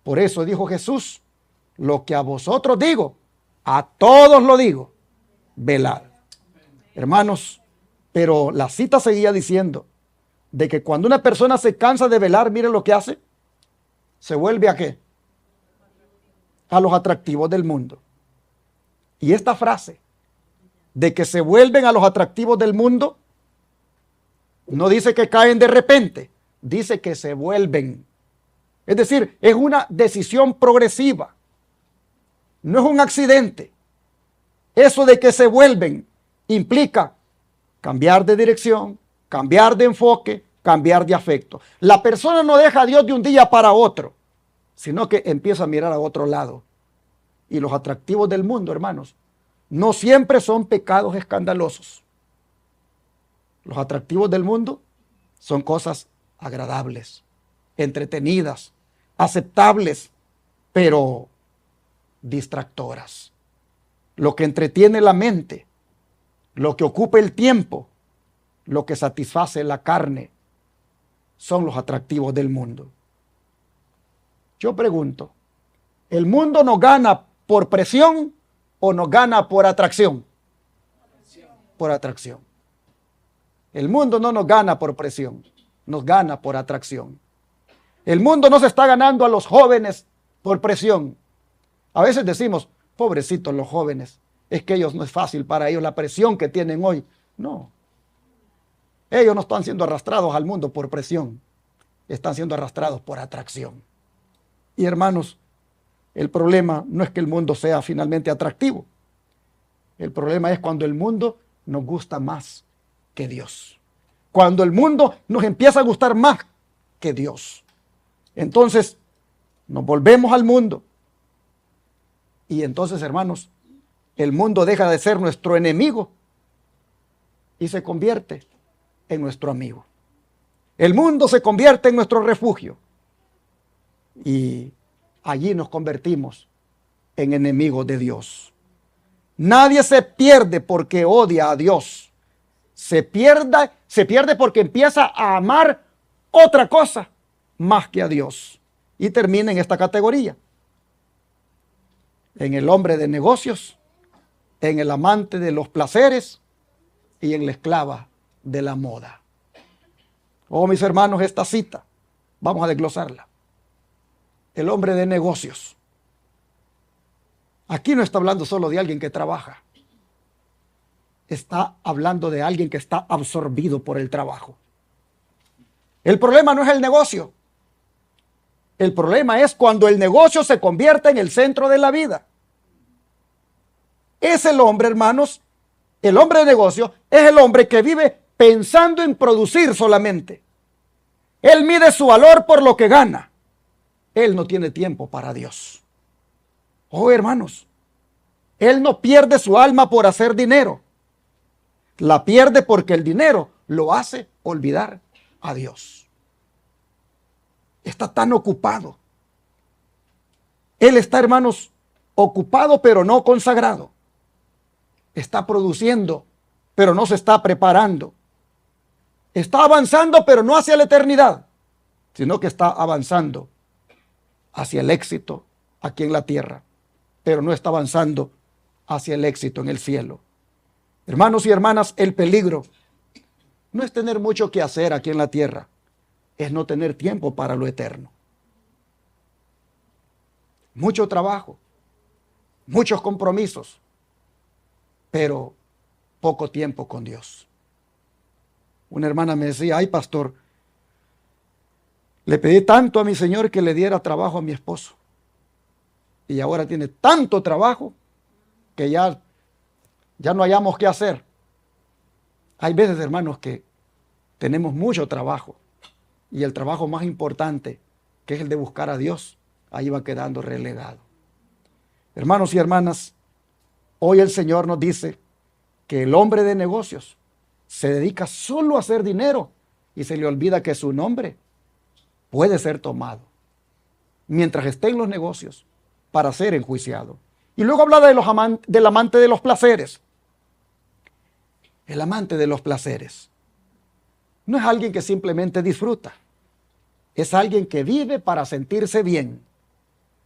Por eso dijo Jesús, lo que a vosotros digo, a todos lo digo, velad. Hermanos, pero la cita seguía diciendo de que cuando una persona se cansa de velar, mire lo que hace, se vuelve ¿a qué? A los atractivos del mundo. Y esta frase de que se vuelven a los atractivos del mundo, no dice que caen de repente, dice que se vuelven. Es decir, es una decisión progresiva, no es un accidente. Eso de que se vuelven implica cambiar de dirección, cambiar de enfoque, cambiar de afecto. La persona no deja a Dios de un día para otro, sino que empieza a mirar a otro lado. Y los atractivos del mundo, hermanos, no siempre son pecados escandalosos. Los atractivos del mundo son cosas agradables, entretenidas, aceptables, pero distractoras. Lo que entretiene la mente, lo que ocupa el tiempo, lo que satisface la carne, son los atractivos del mundo. Yo pregunto, ¿el mundo nos gana por presión o nos gana por atracción? Por atracción. El mundo no nos gana por presión, nos gana por atracción. El mundo no se está ganando a los jóvenes por presión. A veces decimos, pobrecitos los jóvenes, es que ellos no es fácil para ellos la presión que tienen hoy. No, ellos no están siendo arrastrados al mundo por presión, están siendo arrastrados por atracción. Y hermanos, el problema no es que el mundo sea finalmente atractivo. El problema es cuando el mundo nos gusta más que Dios. Cuando el mundo nos empieza a gustar más que Dios. Entonces, nos volvemos al mundo. Y entonces, hermanos, el mundo deja de ser nuestro enemigo y se convierte en nuestro amigo. El mundo se convierte en nuestro refugio. Y allí nos convertimos en enemigos de Dios. Nadie se pierde porque odia a Dios. Se pierde porque empieza a amar otra cosa más que a Dios. Y termina en esta categoría. En el hombre de negocios, en el amante de los placeres y en la esclava de la moda. Oh, mis hermanos, esta cita, vamos a desglosarla. El hombre de negocios. Aquí no está hablando solo de alguien que trabaja. Está hablando de alguien que está absorbido por el trabajo. El problema no es el negocio. El problema es cuando el negocio se convierte en el centro de la vida. Es el hombre, hermanos, el hombre de negocio es el hombre que vive pensando en producir solamente. Él mide su valor por lo que gana. Él no tiene tiempo para Dios. Oh, hermanos, él no pierde su alma por hacer dinero. La pierde porque el dinero lo hace olvidar a Dios. Está tan ocupado. Él está, hermanos, ocupado pero no consagrado. Está produciendo, pero no se está preparando. Está avanzando, pero no hacia la eternidad, sino que está avanzando hacia el éxito aquí en la tierra, pero no está avanzando hacia el éxito en el cielo. Hermanos y hermanas, el peligro no es tener mucho que hacer aquí en la tierra, es no tener tiempo para lo eterno. Mucho trabajo, muchos compromisos, pero poco tiempo con Dios. Una hermana me decía, ay pastor, le pedí tanto a mi Señor que le diera trabajo a mi esposo. Y ahora tiene tanto trabajo que ya no hayamos qué hacer. Hay veces, hermanos, que tenemos mucho trabajo y el trabajo más importante, que es el de buscar a Dios, ahí va quedando relegado. Hermanos y hermanas, hoy el Señor nos dice que el hombre de negocios se dedica solo a hacer dinero y se le olvida que su nombre puede ser tomado mientras esté en los negocios para ser enjuiciado. Y luego habla del amante de los placeres. El amante de los placeres no es alguien que simplemente disfruta, es alguien que vive para sentirse bien.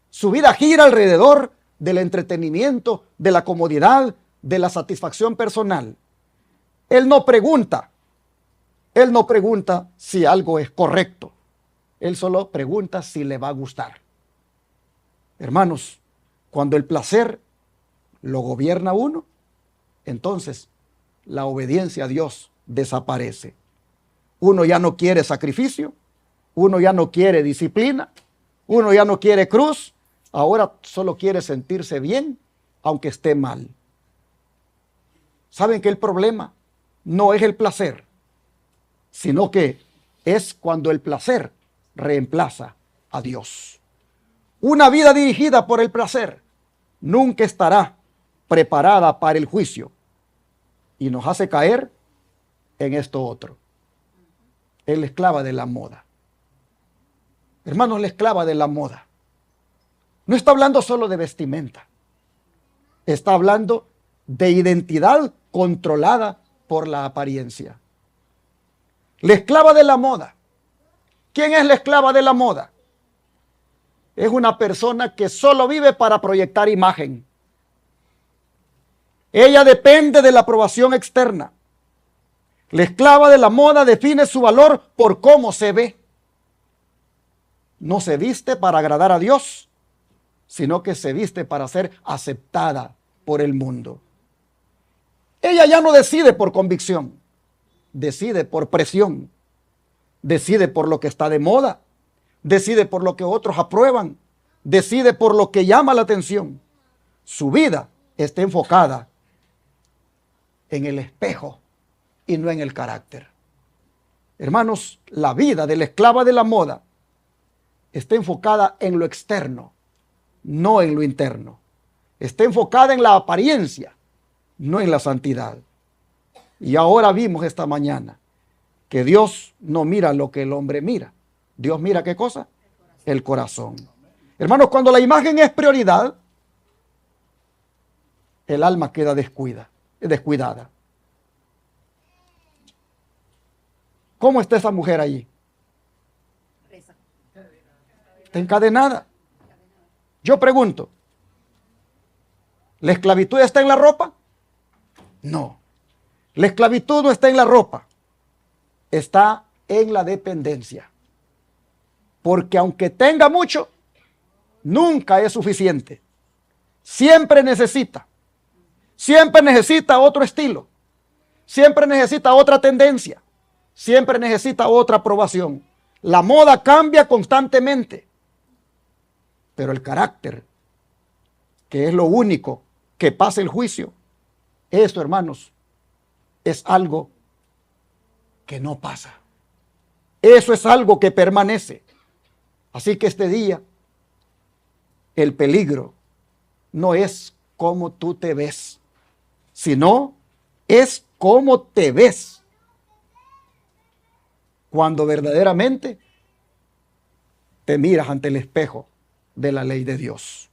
Su vida gira alrededor del entretenimiento, de la comodidad, de la satisfacción personal. Él no pregunta si algo es correcto. Él solo pregunta si le va a gustar. Hermanos, cuando el placer lo gobierna uno, entonces la obediencia a Dios desaparece. Uno ya no quiere sacrificio, uno ya no quiere disciplina, uno ya no quiere cruz, ahora solo quiere sentirse bien, aunque esté mal. ¿Saben que el problema no es el placer, sino que es cuando el placer reemplaza a Dios? Una vida dirigida por el placer nunca estará preparada para el juicio y nos hace caer en esto otro. Es la esclava de la moda. Hermanos, la esclava de la moda no está hablando solo de vestimenta, está hablando de identidad controlada por la apariencia. La esclava de la moda. ¿Quién es la esclava de la moda? Es una persona que solo vive para proyectar imagen. Ella depende de la aprobación externa. La esclava de la moda define su valor por cómo se ve. No se viste para agradar a Dios, sino que se viste para ser aceptada por el mundo. Ella ya no decide por convicción, decide por presión, decide por lo que está de moda, decide por lo que otros aprueban, decide por lo que llama la atención. Su vida está enfocada en el espejo y no en el carácter. Hermanos, la vida de la esclava de la moda está enfocada en lo externo, no en lo interno. Está enfocada en la apariencia, no en la santidad. Y ahora vimos esta mañana que Dios no mira lo que el hombre mira. Dios mira ¿qué cosa? El corazón. Hermanos, cuando la imagen es prioridad, el alma queda descuidada. ¿Cómo está esa mujer allí? Está encadenada. Yo pregunto, ¿la esclavitud está en la ropa? No. La esclavitud no está en la ropa, está en la dependencia. Porque aunque tenga mucho, nunca es suficiente. Siempre necesita otro estilo, siempre necesita otra tendencia, siempre necesita otra aprobación. La moda cambia constantemente, pero el carácter, que es lo único que pasa el juicio, eso, hermanos, es algo que no pasa. Eso es algo que permanece. Así que este día, el peligro no es cómo tú te ves, sino es cómo te ves cuando verdaderamente te miras ante el espejo de la ley de Dios.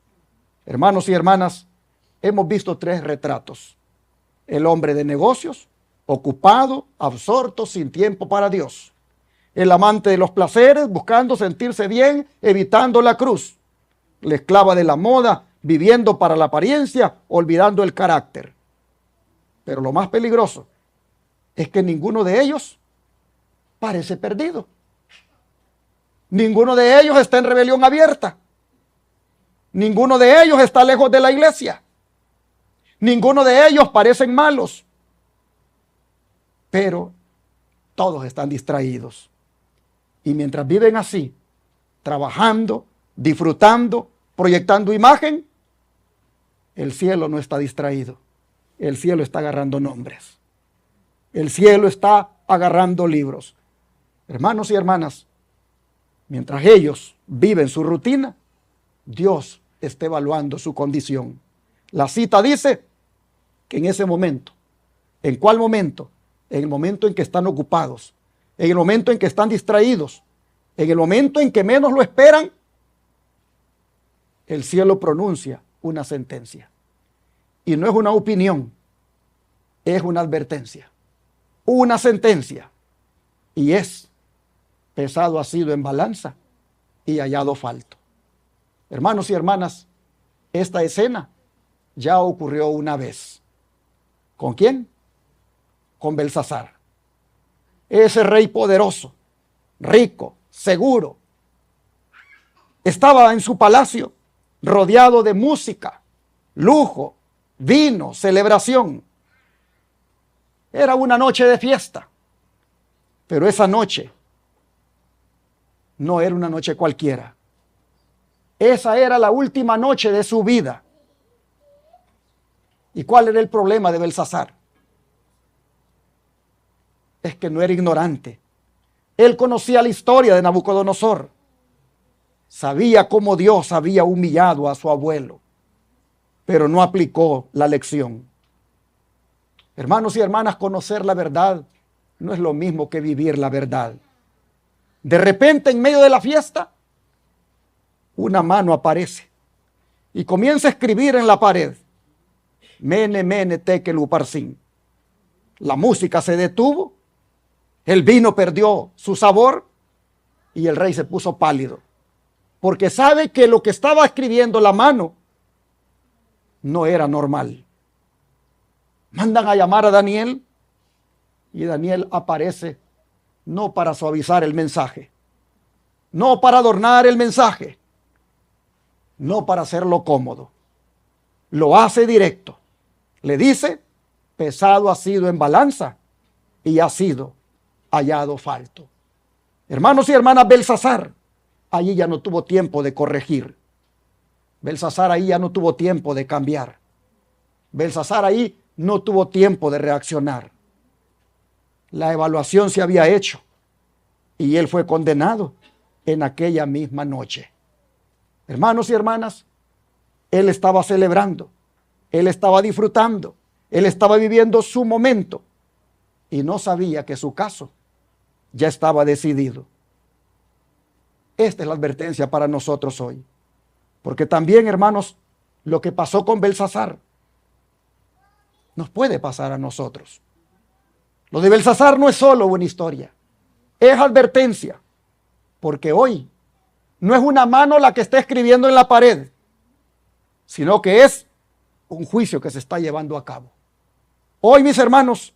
Hermanos y hermanas, hemos visto 3 retratos. El hombre de negocios, ocupado, absorto, sin tiempo para Dios. El amante de los placeres, buscando sentirse bien, evitando la cruz. La esclava de la moda, viviendo para la apariencia, olvidando el carácter. Pero lo más peligroso es que ninguno de ellos parece perdido. Ninguno de ellos está en rebelión abierta. Ninguno de ellos está lejos de la iglesia. Ninguno de ellos parecen malos. Pero todos están distraídos. Y mientras viven así, trabajando, disfrutando, proyectando imagen, el cielo no está distraído. El cielo está agarrando nombres. El cielo está agarrando libros. Hermanos y hermanas, mientras ellos viven su rutina, Dios está evaluando su condición. La cita dice que en ese momento, ¿en cuál momento? En el momento en que están ocupados, en el momento en que están distraídos, en el momento en que menos lo esperan, el cielo pronuncia una sentencia. Y no es una opinión, es una advertencia, una sentencia. Y es: pesado ha sido en balanza y hallado falto. Hermanos y hermanas, esta escena ya ocurrió una vez. ¿Con quién? Con Belsasar. Ese rey poderoso, rico, seguro, estaba en su palacio rodeado de música, lujo, vino, celebración. Era una noche de fiesta, pero esa noche no era una noche cualquiera. Esa era la última noche de su vida. ¿Y cuál era el problema de Belsasar? Es que no era ignorante. Él conocía la historia de Nabucodonosor. Sabía cómo Dios había humillado a su abuelo, pero no aplicó la lección. Hermanos y hermanas, conocer la verdad no es lo mismo que vivir la verdad. De repente, en medio de la fiesta, una mano aparece y comienza a escribir en la pared: Mene, mene, tekel, uparsin. La música se detuvo, el vino perdió su sabor y el rey se puso pálido, porque sabe que lo que estaba escribiendo la mano no era normal. Mandan a llamar a Daniel y Daniel aparece no para suavizar el mensaje, no para adornar el mensaje. no para hacerlo cómodo. Lo hace directo. Le dice, pesado ha sido en balanza y ha sido hallado falto. Hermanos y hermanas, Belsasar allí ya no tuvo tiempo de corregir. Belsasar ahí ya no tuvo tiempo de cambiar. Belsasar ahí no tuvo tiempo de reaccionar. La evaluación se había hecho y él fue condenado en aquella misma noche. Hermanos y hermanas, él estaba celebrando, él estaba disfrutando, él estaba viviendo su momento y no sabía que su caso ya estaba decidido. Esta es la advertencia para nosotros hoy. Porque también, hermanos, lo que pasó con Belsasar nos puede pasar a nosotros. Lo de Belsasar no es solo una historia, es advertencia. Porque hoy no es una mano la que está escribiendo en la pared, sino que es un juicio que se está llevando a cabo. Hoy, mis hermanos,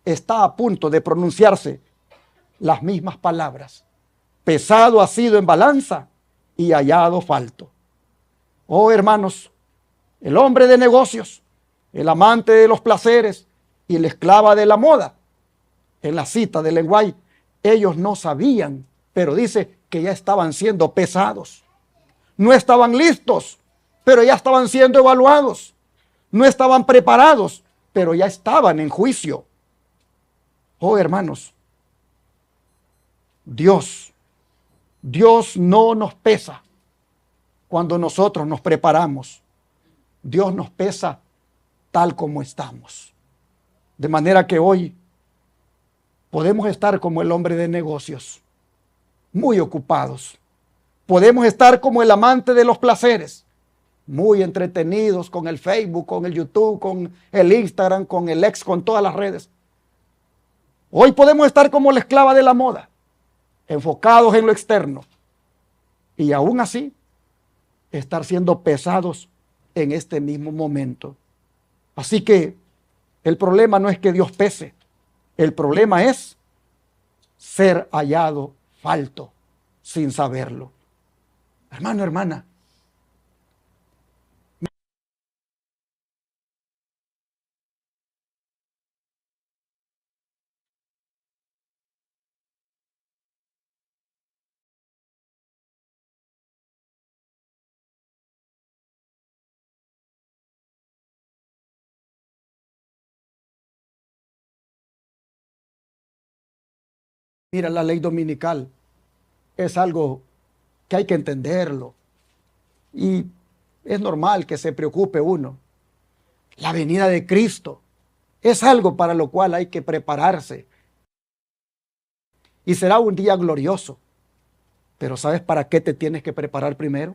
está a punto de pronunciarse las mismas palabras. Pesado ha sido en balanza y hallado falto. Oh, hermanos, el hombre de negocios, el amante de los placeres y la esclava de la moda, en la cita de Ellen White, ellos no sabían, pero dice que ya estaban siendo pesados. No estaban listos, pero ya estaban siendo evaluados. No estaban preparados, pero ya estaban en juicio. Oh, hermanos, Dios no nos pesa cuando nosotros nos preparamos. Dios nos pesa tal como estamos. De manera que hoy podemos estar como el hombre de negocios, muy ocupados. Podemos estar como el amante de los placeres, muy entretenidos con el Facebook, con el YouTube, con el Instagram, con el X, con todas las redes. Hoy podemos estar como la esclava de la moda, enfocados en lo externo. Y aún así, estar siendo pesados en este mismo momento. Así que el problema no es que Dios pese. El problema es ser hallado falto sin saberlo. Hermano, hermana. Mira, la ley dominical es algo que hay que entenderlo. Y es normal que se preocupe uno. La venida de Cristo es algo para lo cual hay que prepararse. Y será un día glorioso. Pero ¿sabes para qué te tienes que preparar primero?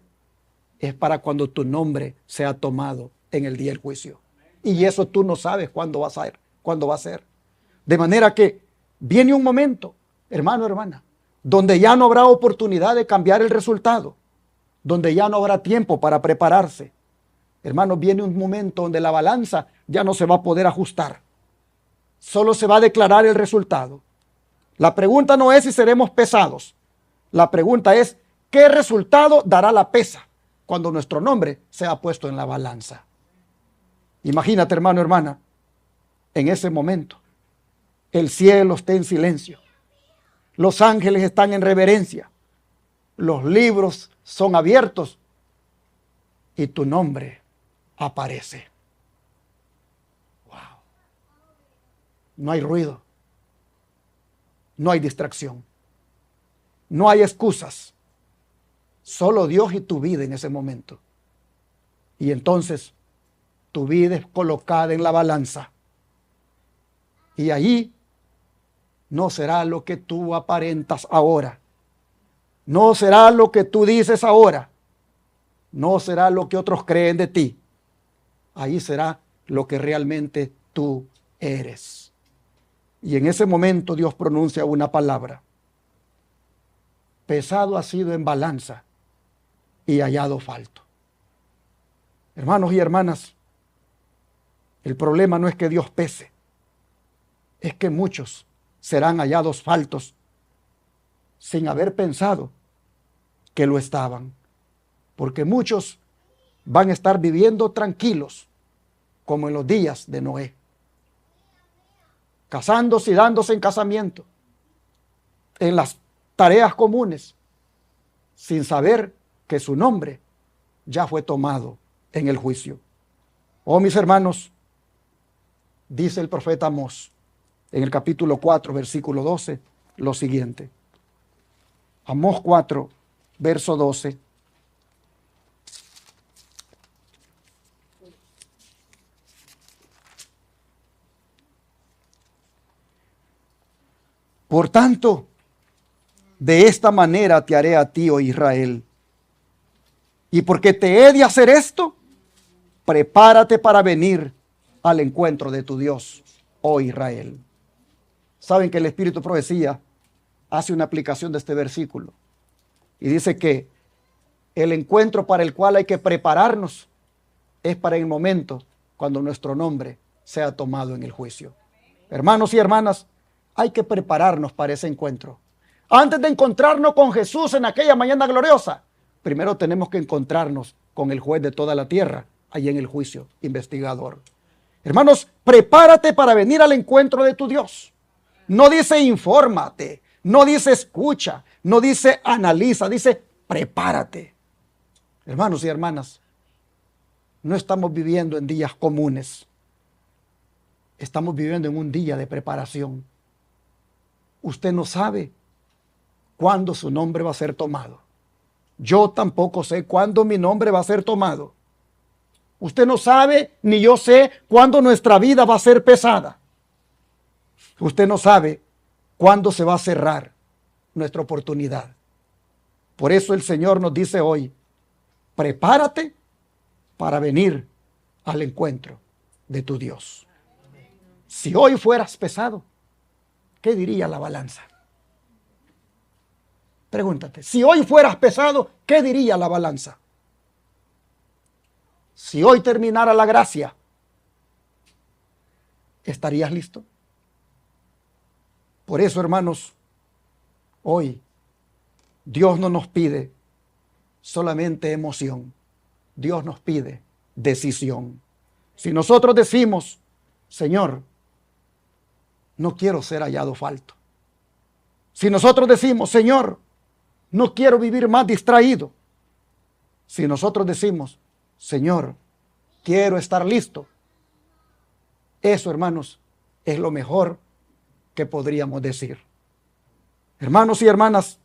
Es para cuando tu nombre sea tomado en el día del juicio. Y eso tú no sabes cuándo va a ser, cuándo va a ser. De manera que viene un momento, hermano, hermana, donde ya no habrá oportunidad de cambiar el resultado, donde ya no habrá tiempo para prepararse. Hermano, viene un momento donde la balanza ya no se va a poder ajustar. Solo se va a declarar el resultado. La pregunta no es si seremos pesados. La pregunta es, ¿qué resultado dará la pesa cuando nuestro nombre sea puesto en la balanza? Imagínate, hermano, hermana, en ese momento, el cielo está en silencio. Los ángeles están en reverencia. Los libros son abiertos y tu nombre aparece. Wow. No hay ruido. No hay distracción. No hay excusas. Solo Dios y tu vida en ese momento. Y entonces tu vida es colocada en la balanza. Y allí no será lo que tú aparentas ahora. No será lo que tú dices ahora. No será lo que otros creen de ti. Ahí será lo que realmente tú eres. Y en ese momento Dios pronuncia una palabra. Pesado ha sido en balanza y hallado falto. Hermanos y hermanas, el problema no es que Dios pese. Es que muchos serán hallados faltos sin haber pensado que lo estaban. porque muchos van a estar viviendo tranquilos, como en los días de Noé, casándose y dándose en casamiento, en las tareas comunes, sin saber que su nombre ya fue tomado en el juicio. Oh, mis hermanos, dice el profeta Amós en el capítulo 4, versículo 12, lo siguiente. Amós 4, verso 12. Por tanto, de esta manera te haré a ti, oh Israel. Y porque te he de hacer esto, prepárate para venir al encuentro de tu Dios, oh Israel. Saben que el Espíritu de Profecía hace una aplicación de este versículo y dice que el encuentro para el cual hay que prepararnos es para el momento cuando nuestro nombre sea tomado en el juicio. Hermanos y hermanas, hay que prepararnos para ese encuentro. Antes de encontrarnos con Jesús en aquella mañana gloriosa, primero tenemos que encontrarnos con el juez de toda la tierra, ahí en el juicio investigador. Hermanos, prepárate para venir al encuentro de tu Dios. No dice infórmate, no dice escucha, no dice analiza, dice prepárate. Hermanos y hermanas, no estamos viviendo en días comunes. Estamos viviendo en un día de preparación. Usted no sabe cuándo su nombre va a ser tomado. Yo tampoco sé cuándo mi nombre va a ser tomado. Usted no sabe, ni yo sé, cuándo nuestra vida va a ser pesada. Usted no sabe cuándo se va a cerrar nuestra oportunidad. Por eso el Señor nos dice hoy, prepárate para venir al encuentro de tu Dios. Si hoy fueras pesado, ¿qué diría la balanza? Pregúntate, si hoy fueras pesado, ¿qué diría la balanza? Si hoy terminara la gracia, ¿estarías listo? Por eso, hermanos, hoy Dios no nos pide solamente emoción. Dios nos pide decisión. Si nosotros decimos, Señor, no quiero ser hallado falto. Si nosotros decimos, Señor, no quiero vivir más distraído. Si nosotros decimos, Señor, quiero estar listo. Eso, hermanos, es lo mejor que podríamos decir. Hermanos y hermanas,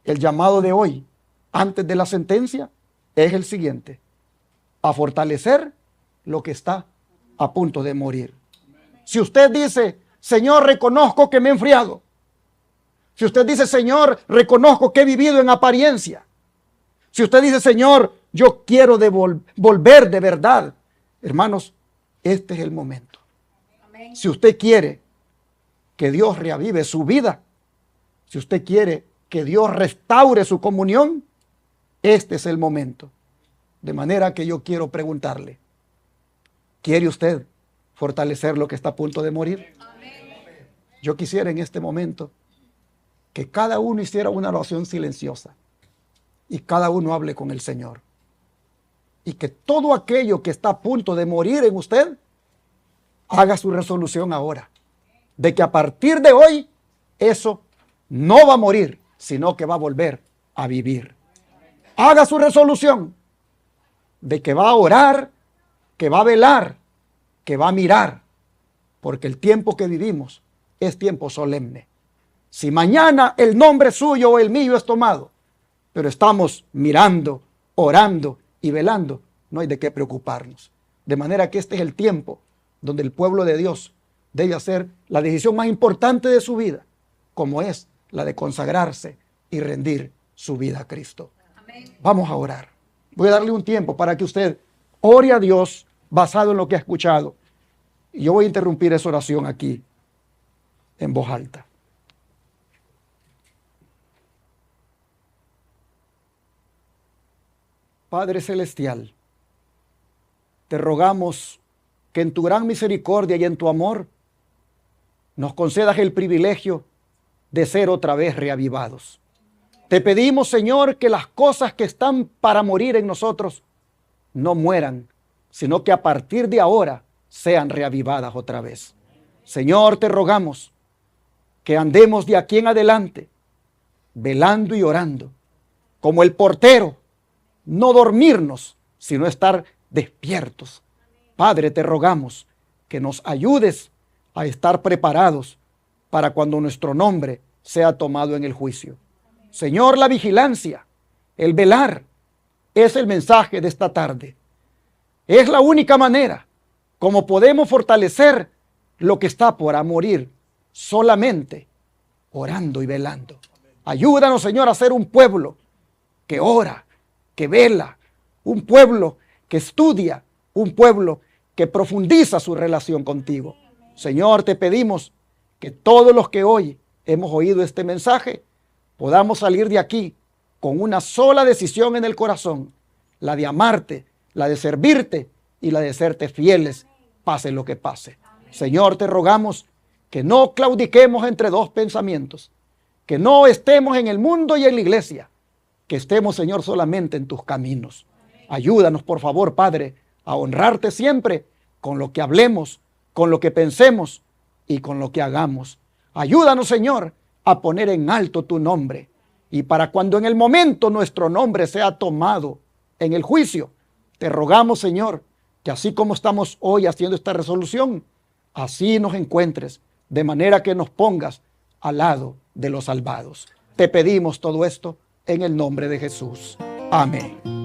el llamado de hoy, antes de la sentencia, es el siguiente: a fortalecer lo que está a punto de morir. Si usted dice, Señor, reconozco que me he enfriado. Si usted dice, Señor, reconozco que he vivido en apariencia. Si usted dice, Señor, yo quiero volver de verdad. Hermanos, este es el momento. Amén. Si usted quiere que Dios reavive su vida, si usted quiere que Dios restaure su comunión, este es el momento. De manera que yo quiero preguntarle, ¿quiere usted fortalecer lo que está a punto de morir? Amén. Yo quisiera en este momento que cada uno hiciera una oración silenciosa y cada uno hable con el Señor. Y que todo aquello que está a punto de morir en usted, haga su resolución ahora. De que a partir de hoy, eso no va a morir, sino que va a volver a vivir. Haga su resolución de que va a orar, que va a velar, que va a mirar, porque el tiempo que vivimos es tiempo solemne. Si mañana el nombre suyo o el mío es tomado, pero estamos mirando, orando y velando, no hay de qué preocuparnos. De manera que este es el tiempo donde el pueblo de Dios debe hacer la decisión más importante de su vida, como es la de consagrarse y rendir su vida a Cristo. Amén. Vamos a orar. Voy a darle un tiempo para que usted ore a Dios basado en lo que ha escuchado. Y yo voy a interrumpir esa oración aquí en voz alta. Padre Celestial, te rogamos que en tu gran misericordia y en tu amor nos concedas el privilegio de ser otra vez reavivados. Te pedimos, Señor, que las cosas que están para morir en nosotros no mueran, sino que a partir de ahora sean reavivadas otra vez. Señor, te rogamos que andemos de aquí en adelante velando y orando, como el portero, no dormirnos, sino estar despiertos. Padre, te rogamos que nos ayudes a estar preparados para cuando nuestro nombre sea tomado en el juicio. Señor, la vigilancia, el velar, es el mensaje de esta tarde. Es la única manera como podemos fortalecer lo que está por morir, solamente orando y velando. Ayúdanos, Señor, a ser un pueblo que ora, que vela, un pueblo que estudia, un pueblo que profundiza su relación contigo. Señor, te pedimos que todos los que hoy hemos oído este mensaje podamos salir de aquí con una sola decisión en el corazón, la de amarte, la de servirte y la de serte fieles, pase lo que pase. Señor, te rogamos que no claudiquemos entre dos pensamientos, que no estemos en el mundo y en la iglesia, que estemos, Señor, solamente en tus caminos. Ayúdanos, por favor, Padre, a honrarte siempre con lo que hablemos, con lo que pensemos y con lo que hagamos. Ayúdanos, Señor, a poner en alto tu nombre. Y para cuando en el momento nuestro nombre sea tomado en el juicio, te rogamos, Señor, que así como estamos hoy haciendo esta resolución, así nos encuentres, de manera que nos pongas al lado de los salvados. Te pedimos todo esto en el nombre de Jesús. Amén.